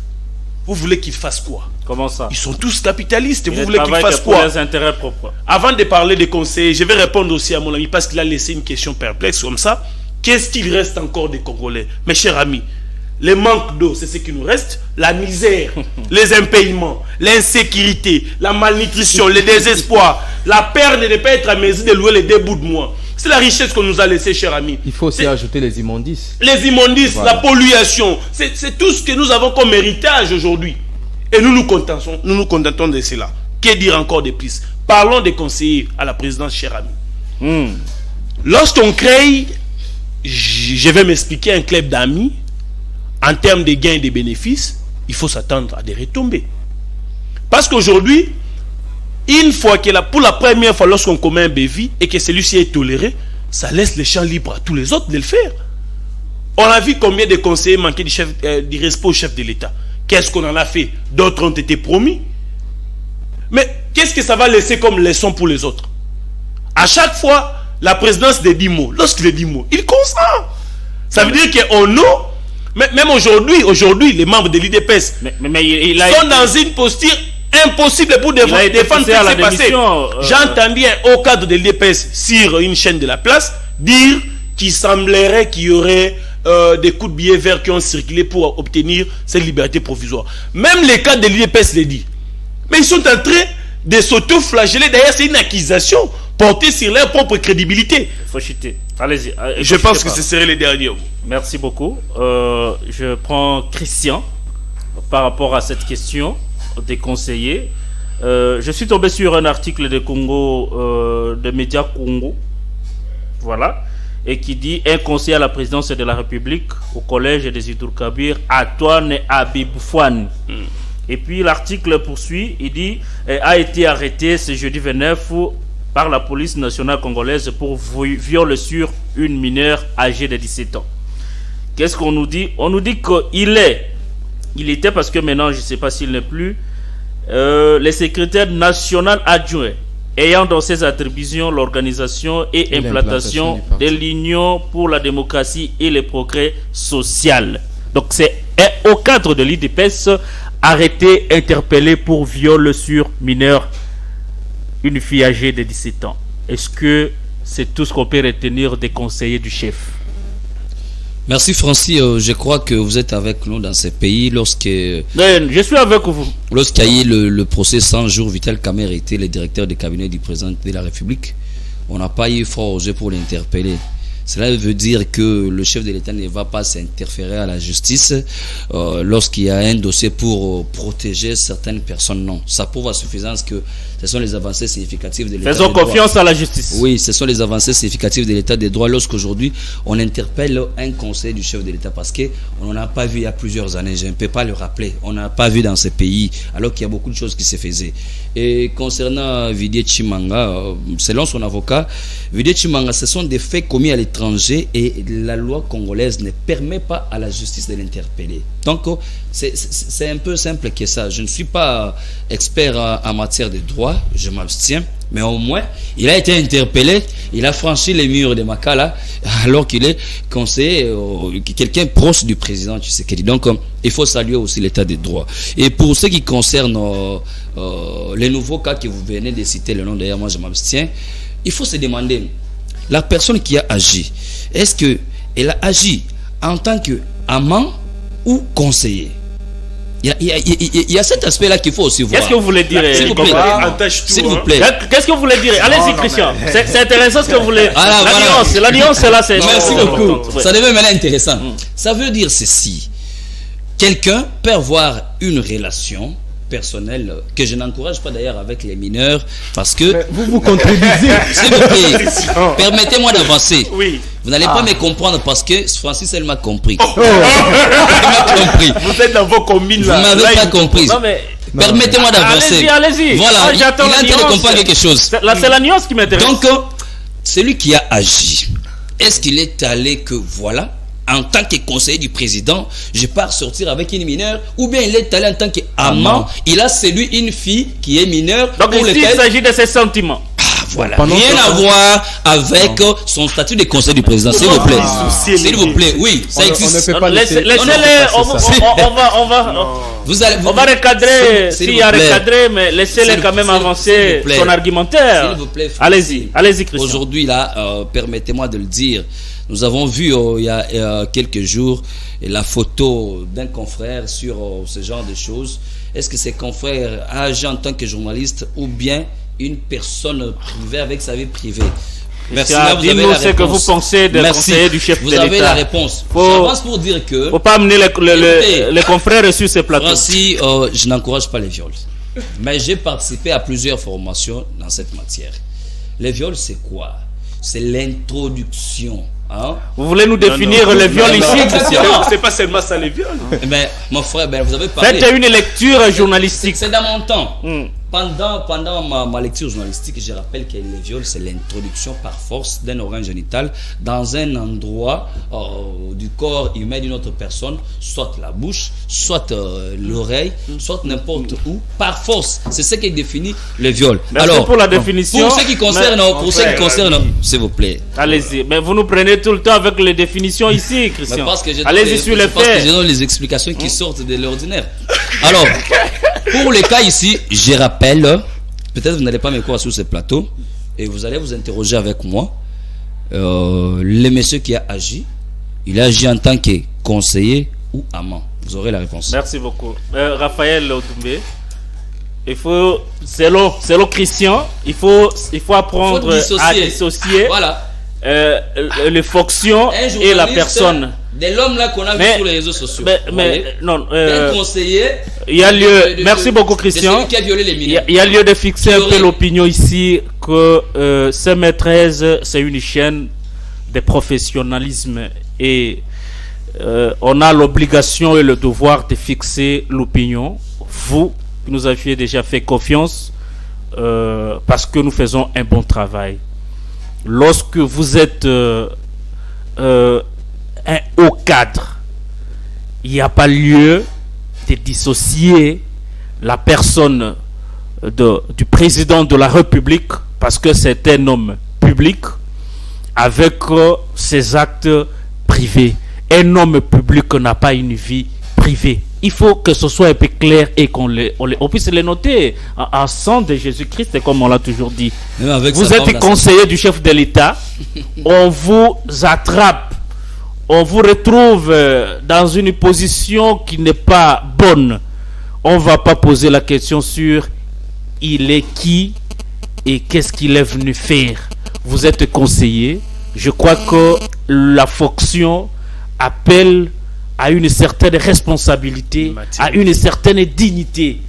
Speaker 3: Vous voulez qu'ils fassent quoi? Comment ça? Ils sont tous capitalistes. Vous voulez qu'ils fassent quoi? Les intérêts propres. Avant de parler des conseils, je vais répondre aussi à mon ami parce qu'il a laissé une question perplexe comme ça. Qu'est-ce qu'il reste encore des Congolais? Mes chers amis, le manque d'eau, c'est ce qui nous reste. La misère, les impayements, l'insécurité, la malnutrition, le désespoir, la peur de ne pas être à mesure de louer les 2 bouts de mois. C'est la richesse qu'on nous a laissé, cher ami.
Speaker 5: Il faut aussi ajouter les immondices.
Speaker 3: Les immondices, voilà. La pollution. C'est tout ce que nous avons comme héritage aujourd'hui. Et nous nous contentons de cela. Que dire encore de plus? Parlons des conseillers à la présidence, cher ami. Lorsqu'on crée, je vais m'expliquer, un club d'amis, en termes de gains et de bénéfices, il faut s'attendre à des retombées. Parce qu'aujourd'hui, une fois que pour la première fois, lorsqu'on commet un bévi et que celui-ci est toléré, ça laisse le champ libre à tous les autres de le faire. On a vu combien de conseillers manquaient du respect au chef de l'État. Qu'est-ce qu'on en a fait? D'autres ont été promis. Mais qu'est-ce que ça va laisser comme leçon pour les autres? À chaque fois, la présidence des 10 mots, lorsqu'il dit mots, il consent. Ça veut dire qu'on a, même aujourd'hui, les membres de l'IDPS sont dans une posture impossible pour défendre ce qui s'est passé. J'ai entendu un haut cadre de l'IDPS sur une chaîne de la place dire qu'il semblerait qu'il y aurait des coups de billets verts qui ont circulé pour obtenir cette liberté provisoire. Même les cas de l'UDPS le dit. Mais ils sont en train de s'auto-flageller. D'ailleurs, c'est une accusation portée sur leur propre crédibilité.
Speaker 1: Il faut chuter. Allez-y.
Speaker 3: Je pense que ce serait les derniers mots.
Speaker 1: Merci beaucoup. Je prends Christian par rapport à cette question des conseillers. Je suis tombé sur un article de Congo, de Média Congo, voilà, et qui dit un conseiller à la présidence de la République au collège des Hydrocarbures, Antoine Abiboufouane. Et puis l'article poursuit, il dit a été arrêté ce jeudi 29 par la police nationale congolaise pour viol sur une mineure âgée de 17 ans. Qu'est-ce qu'on nous dit? On nous dit qu'il était, parce que maintenant je ne sais pas s'il n'est plus, le secrétaire national adjoint ayant dans ses attributions l'organisation et implantation de l'Union pour la démocratie et le progrès social. Donc c'est au cadre de l'IDPS, arrêté, interpellé pour viol sur mineur, une fille âgée de 17 ans. Est-ce que c'est tout ce qu'on peut retenir des conseillers du chef?
Speaker 4: Merci Francis, je crois que vous êtes avec nous dans ces pays
Speaker 1: je suis avec vous.
Speaker 4: Lorsqu'il y a eu le procès 100 jours, Vital Kamerhe était le directeur de cabinet du président de la République. On n'a pas eu fort osé pour l'interpeller. Cela veut dire que le chef de l'État ne va pas s'interférer à la justice lorsqu'il y a un dossier pour protéger certaines personnes. Non, ça prouve à suffisance que ce sont les avancées significatives de l'État.
Speaker 1: Faisons confiance à la justice.
Speaker 4: Oui, ce sont les avancées significatives de l'État des droits lorsqu'aujourd'hui on interpelle un conseil du chef de l'État, parce qu'on n'en a pas vu il y a plusieurs années. Je ne peux pas le rappeler. On n'a pas vu dans ces pays alors qu'il y a beaucoup de choses qui se faisaient. Et concernant Vidier Chimanga, selon son avocat, Vidier Chimanga, ce sont des faits commis à l'étranger et la loi congolaise ne permet pas à la justice de l'interpeller. Donc c'est un peu simple que ça. Je ne suis pas expert en matière de droit, je m'abstiens, mais au moins il a été interpellé, il a franchi les murs de Makala alors qu'il est conseiller, quelqu'un proche du président Tshisekedi. Donc il faut saluer aussi l'état de droit. Et pour ce qui concerne les nouveaux cas que vous venez de citer, le nom d'ailleurs, moi je m'abstiens, il faut se demander, la personne qui a agi, est-ce qu'elle a agi en tant qu'amant ou conseiller? Il y a cet aspect-là qu'il faut aussi voir.
Speaker 1: Qu'est-ce que vous voulez dire?
Speaker 4: S'il vous plaît. S'il vous plaît.
Speaker 1: Qu'est-ce que vous voulez dire? Allez-y, Christian. C'est intéressant ce que vous voulez. La nuance, c'est là.
Speaker 4: Merci beaucoup. Ça devient maintenant intéressant. Ça veut dire ceci. Quelqu'un peut avoir une relation personnelle que je n'encourage pas d'ailleurs avec les mineurs, parce que
Speaker 5: vous contribuez.
Speaker 4: S'il vous plaît, permettez-moi d'avancer.
Speaker 3: Oui.
Speaker 4: Vous n'allez pas me comprendre parce que Francis elle m'a compris.
Speaker 3: Vous êtes dans vos combines là.
Speaker 4: Vous m'avez pas compris.
Speaker 1: Non, mais
Speaker 4: permettez-moi d'avancer.
Speaker 1: Allez-y.
Speaker 4: Voilà, il est en train de comprendre quelque chose.
Speaker 1: C'est la nuance qui m'intéresse.
Speaker 4: Donc, celui qui a agi, est-ce qu'il est allé que voilà, en tant que conseiller du président, je pars sortir avec une mineure, ou bien il est allé en tant qu'amant, il a séduit une fille qui est mineure.
Speaker 1: Donc ici il s'agit de ses sentiments.
Speaker 4: Voilà. Rien à voir avec son statut de conseiller du président, s'il vous plaît. S'il vous plaît, oui, ça existe.
Speaker 1: On va recadrer, s'il y a recadré, mais laissez-les quand même avancer son argumentaire.
Speaker 4: S'il vous plaît,
Speaker 1: allez-y, Christian.
Speaker 4: Aujourd'hui, là, permettez-moi de le dire, nous avons vu il y a quelques jours la photo d'un confrère sur ce genre de choses. Est-ce que ces confrères a agi en tant que journaliste ou bien une personne privée avec sa vie privée?
Speaker 1: Merci. Dis-nous ce que vous pensez des conseillers du chef de l'État.
Speaker 4: Vous avez la réponse. J'avance pour dire que...
Speaker 1: faut pas amener les confrères sur ces plateaux.
Speaker 4: Francis, je n'encourage pas les viols. Mais j'ai participé à plusieurs formations dans cette matière. Les viols, c'est quoi? C'est l'introduction. Hein?
Speaker 1: Vous voulez nous définir les viols ici?
Speaker 3: C'est pas seulement ça les viols.
Speaker 4: Mais mon frère, vous avez parlé.
Speaker 1: Faites une lecture journalistique.
Speaker 4: C'est dans mon temps. Pendant ma lecture journalistique, je rappelle que les viols, c'est l'introduction par force d'un organe génital dans un endroit du corps humain d'une autre personne, soit la bouche, soit l'oreille, soit n'importe où, par force. C'est ce qui définit le viol.
Speaker 1: Merci. Alors, pour la définition.
Speaker 4: Pour ce qui concerne, s'il vous plaît.
Speaker 1: Allez-y. Mais vous nous prenez tout le temps avec les définitions ici, Christian. Allez-y sur les faits.
Speaker 4: Parce que je donne les explications qui sortent de l'ordinaire. Alors, pour les cas ici, je rappelle, peut-être vous n'allez pas me croire sur ce plateau, et vous allez vous interroger avec moi, le monsieur qui a agi, Il agit en tant que conseiller ou amant? Vous aurez la réponse.
Speaker 1: Merci beaucoup. Raphaël Odoumbé, il faut, selon Christian, il faut apprendre à dissocier
Speaker 4: voilà.
Speaker 1: Les fonctions et la personne.
Speaker 4: De l'homme là qu'on a vu sur les réseaux sociaux.
Speaker 1: Mais non.
Speaker 4: Un conseiller.
Speaker 1: Il y a lieu. Merci beaucoup, Christian.
Speaker 4: Qui a violé les mineurs.
Speaker 1: Il y a lieu de fixer un peu l'opinion ici que CM13, c'est une chaîne de professionnalisme et on a l'obligation et le devoir de fixer l'opinion. Vous, qui nous aviez déjà fait confiance, parce que nous faisons un bon travail. Lorsque vous êtes un haut cadre, il n'y a pas lieu de dissocier la personne du président de la République, parce que c'est un homme public, avec ses actes privés. Un homme public n'a pas une vie privée. Il faut que ce soit un peu clair et qu'on puisse les noter en sang de Jésus-Christ, comme on l'a toujours dit. Vous êtes conseiller du chef de l'État, on vous attrape, on vous retrouve dans une position qui n'est pas bonne. On ne va pas poser la question sur il est qui et qu'est-ce qu'il est venu faire. Vous êtes conseiller. Je crois que la fonction appelle à une certaine responsabilité, à une certaine dignité.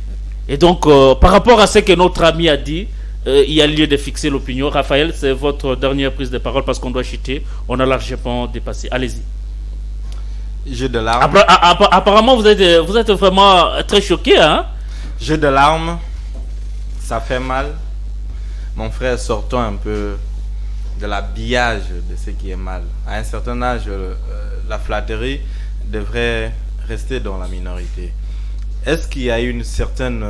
Speaker 1: Et donc, par rapport à ce que notre ami a dit, il y a lieu de fixer l'opinion. Raphaël, c'est votre dernière prise de parole parce qu'on doit chuter. On a largement dépassé. Allez-y.
Speaker 2: Jeu de larmes.
Speaker 1: Apparemment, vous êtes vraiment très choqué, hein?
Speaker 2: Jeu de larmes, ça fait mal. Mon frère, sortons un peu de l'habillage de ce qui est mal. À un certain âge, la flatterie devrait rester dans la minorité. Est-ce qu'il y a une certaine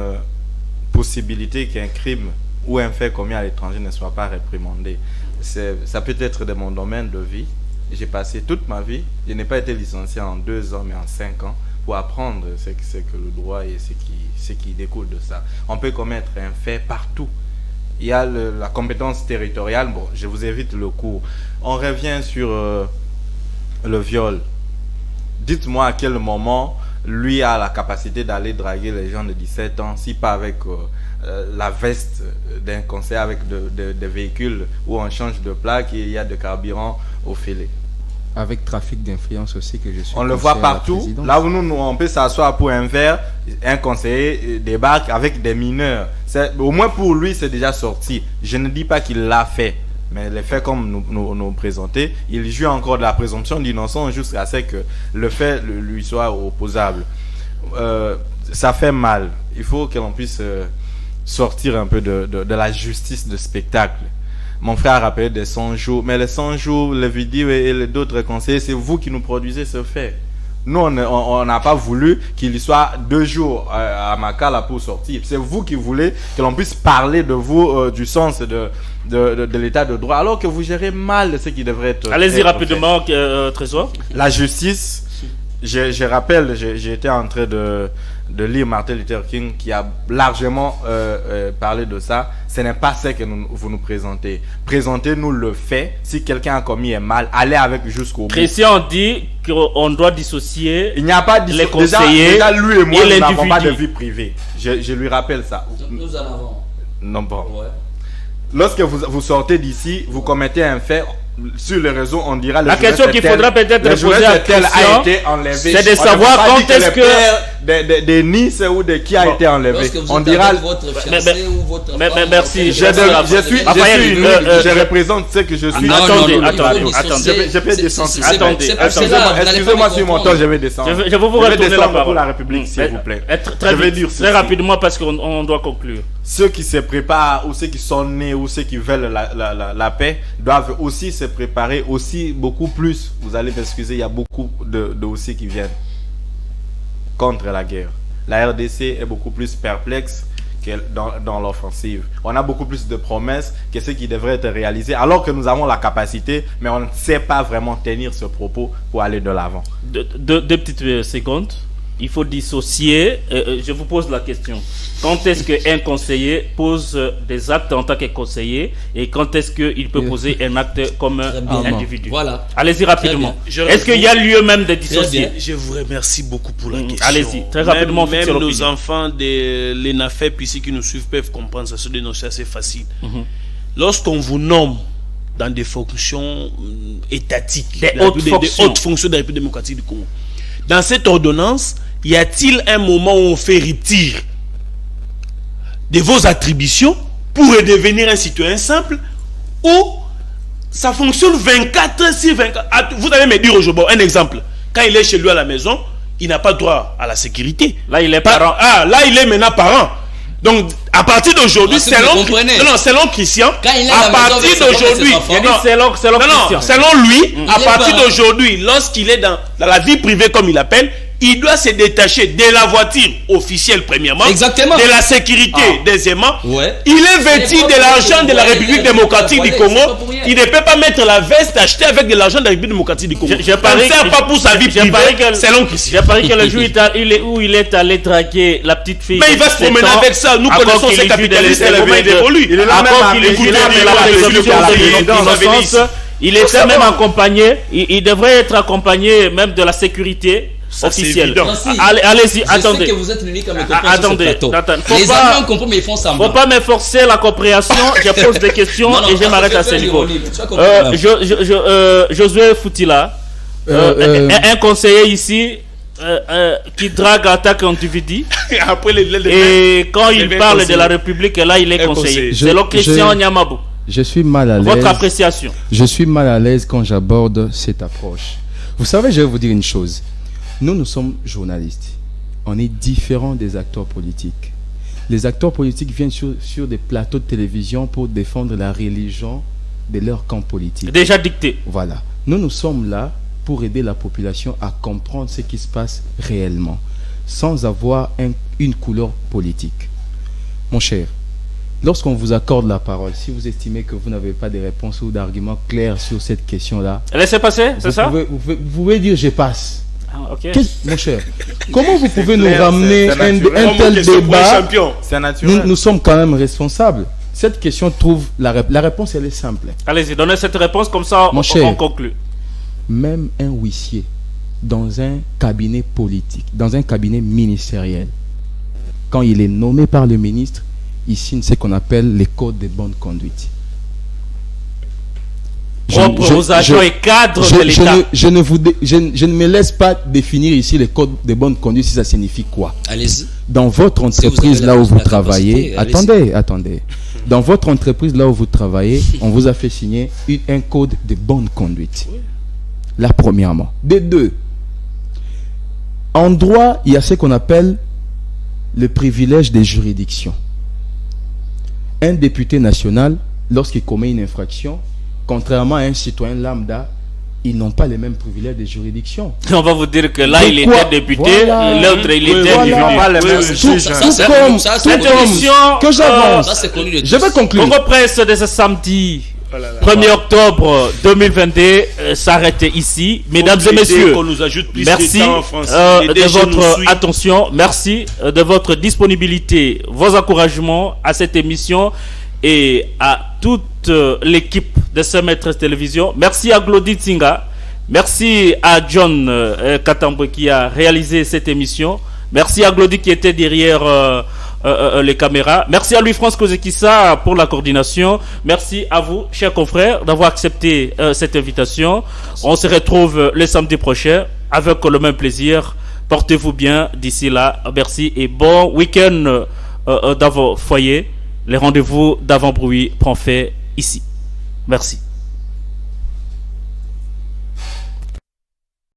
Speaker 2: possibilité qu'un crime ou un fait commis à l'étranger ne soit pas réprimandé? Ça peut être de mon domaine de vie. J'ai passé toute ma vie, je n'ai pas été licencié en 2 ans mais en 5 ans pour apprendre ce que le droit et ce qui découle de ça. On peut commettre un fait partout. Il y a la compétence territoriale. Bon, je vous évite le cours. On revient sur le viol. Dites-moi à quel moment lui a la capacité d'aller draguer les gens de 17 ans, si pas avec la veste d'un conseiller, avec des véhicules où on change de plaque et il y a de carburant au filet.
Speaker 5: Avec trafic d'influence aussi que je suis.
Speaker 2: On le voit partout. Là où nous on peut s'asseoir pour un verre, un conseiller débarque avec des mineurs. Au moins pour lui, c'est déjà sorti. Je ne dis pas qu'il l'a fait. Mais les faits comme nous présenter, il joue encore de la présomption d'innocence jusqu'à ce que le fait lui soit opposable. Ça fait mal. Il faut que l'on puisse sortir un peu de la justice de spectacle. Mon frère a rappelé des 100 jours, mais les 100 jours, les vidéos et d'autres conseillers, c'est vous qui nous produisez ce fait. Nous, on n'a pas voulu qu'il soit 2 jours à Makala pour sortir. C'est vous qui voulez que l'on puisse parler de vous, du sens de l'état de droit, alors que vous gérez mal ce qui devrait être.
Speaker 1: Allez-y rapidement, Trésor.
Speaker 2: La justice, je rappelle, j'ai été en train de lire Martin Luther King qui a largement parlé de ça. Ce n'est pas ce que vous nous présentez. Présentez-nous le fait. Si quelqu'un a commis un mal, allez avec jusqu'au bout.
Speaker 1: Christian dit qu'on doit dissocier.
Speaker 2: Il n'y a pas de
Speaker 1: les conseillers.
Speaker 2: Déjà, lui et moi, nous n'avons pas de vie privée. Je lui rappelle ça.
Speaker 4: Nous en avons.
Speaker 2: Non, bon.
Speaker 4: Ouais.
Speaker 2: Lorsque vous sortez d'ici, vous commettez un fait. Sur les réseaux, on dira
Speaker 1: la question qu'il faudra peut-être poser à Christian, c'est de savoir quand est-ce que
Speaker 2: de Nice ou de qui a été enlevé.
Speaker 4: On dira votre fiancé ou votre
Speaker 1: mais merci.
Speaker 2: Je représente ce que je suis.
Speaker 1: Attendez.
Speaker 2: Je peux descendre.
Speaker 1: Excusez-moi
Speaker 2: sur mon temps, je vais descendre.
Speaker 1: Je vais vous retourner la parole
Speaker 2: pour la République, s'il vous plaît.
Speaker 1: Très rapidement parce qu'on doit conclure.
Speaker 2: Ceux qui se préparent ou ceux qui sont nés ou ceux qui veulent la paix doivent aussi se préparer aussi beaucoup plus. Vous allez m'excuser, il y a beaucoup de dossiers qui viennent contre la guerre. La RDC est beaucoup plus perplexe que dans l'offensive. On a beaucoup plus de promesses que ce qui devrait être réalisé, alors que nous avons la capacité, mais on ne sait pas vraiment tenir ce propos pour aller de l'avant.
Speaker 1: Deux petites secondes. il faut dissocier. Je vous pose la question. Quand est-ce qu'un conseiller pose des actes en tant que conseiller et quand est-ce qu'il peut poser un acte comme un individu?
Speaker 4: Voilà.
Speaker 1: Allez-y rapidement. Est-ce qu'il y a lieu même de dissocier?
Speaker 3: Je vous remercie beaucoup pour la question.
Speaker 1: Allez-y, très rapidement.
Speaker 3: Même nos enfants de l'ENAFEP ici qui nous suivent peuvent comprendre ça, c'est des notions assez faciles. Lorsqu'on vous nomme dans des fonctions étatiques, des hautes fonctions de la République démocratique du Congo, dans cette ordonnance, y a-t-il un moment où on fait rupture de vos attributions pour devenir un citoyen simple, ou ça fonctionne 24 sur 24? Vous allez me dire aujourd'hui un exemple. Quand il est chez lui à la maison, il n'a pas droit à la sécurité.
Speaker 1: Là, il est parent.
Speaker 3: Là, il est maintenant parent. Donc, à partir d'aujourd'hui, selon Christian, à partir d'aujourd'hui, selon lui, à partir d'aujourd'hui, lorsqu'il est dans la vie privée, comme il appelle, il doit se détacher de la voiture officielle premièrement, de la sécurité deuxièmement. Il est vêtu de l'argent de la République démocratique du Congo. Il ne peut pas mettre la veste achetée avec de l'argent de la République démocratique du Congo.
Speaker 1: Je parie
Speaker 3: pas pour sa vie privée. Selon Christian.
Speaker 1: Je parie que le jour où il est allé traquer la petite fille.
Speaker 3: Mais il va se promener avec ça. Nous connaissons ces capitalistes.
Speaker 1: Il est là même. Il était même accompagné. Il devrait être accompagné même de la sécurité officielle. Allez-y, attendez.
Speaker 4: Je sais que vous êtes l'unique à me comprendre sur ce plateau. Les amis ont compris, mais ils font semblant.
Speaker 1: Faut pas me forcer la compréhension. Je pose des questions et je m'arrête à ce niveau. Josué Foutila, un conseiller ici qui drague attaque individu. Et quand il parle de la République, là, il est conseiller. C'est le Christian Nyamabou.
Speaker 5: Je suis mal à l'aise.
Speaker 1: Votre appréciation.
Speaker 5: Je suis mal à l'aise quand j'aborde cette approche. Vous savez, je vais vous dire une chose. Nous sommes journalistes. On est différents des acteurs politiques. Les acteurs politiques viennent sur des plateaux de télévision pour défendre la religion de leur camp politique.
Speaker 1: Déjà dicté.
Speaker 5: Voilà. Nous sommes là pour aider la population à comprendre ce qui se passe réellement, sans avoir une couleur politique. Mon cher, lorsqu'on vous accorde la parole, si vous estimez que vous n'avez pas de réponse ou d'arguments clairs sur cette question-là,
Speaker 1: laissez passer, c'est ça?
Speaker 5: Vous pouvez dire je passe.
Speaker 1: Okay.
Speaker 5: Mon cher, comment vous pouvez nous ramener un tel débat? Nous sommes quand même responsables. Cette question trouve la réponse, elle est simple.
Speaker 1: Allez-y, donnez cette réponse comme ça, on conclut.
Speaker 5: Même un huissier dans un cabinet politique, dans un cabinet ministériel, quand il est nommé par le ministre, il signe ce qu'on appelle les codes de bonne conduite.
Speaker 1: Aux agents et cadres de l'État.
Speaker 5: Je ne me laisse pas définir ici les codes de bonne conduite, si ça signifie quoi.
Speaker 4: Allez-y.
Speaker 5: Dans votre entreprise, là où vous travaillez, attendez. Dans votre entreprise, là où vous travaillez, on vous a fait signer un code de bonne conduite. Là, premièrement. Des deux, en droit, il y a ce qu'on appelle le privilège des juridictions. Un député national, lorsqu'il commet une infraction, contrairement à un citoyen lambda, ils n'ont pas les mêmes privilèges de juridiction.
Speaker 1: On va vous dire que là, il était député, l'autre, il était...
Speaker 5: Ils n'ont pas les mêmes juges. Je vais conclure.
Speaker 1: Congo Presse de ce samedi 1er octobre 2022 s'arrête ici. Mesdames et messieurs, merci de votre attention, merci de votre disponibilité, vos encouragements à cette émission et à toute l'équipe de Semmeltress Télévision. Merci à Glody Tsinga, merci à John Katambo qui a réalisé cette émission, merci à Glody qui était derrière les caméras, merci à Louis-France Kozekissa pour la coordination, merci à vous chers confrères d'avoir accepté cette invitation. On se retrouve le samedi prochain avec le même plaisir. Portez-vous bien d'ici là, merci et bon week-end dans vos foyers. Les rendez-vous d'avant-bruit prend fait ici. Merci.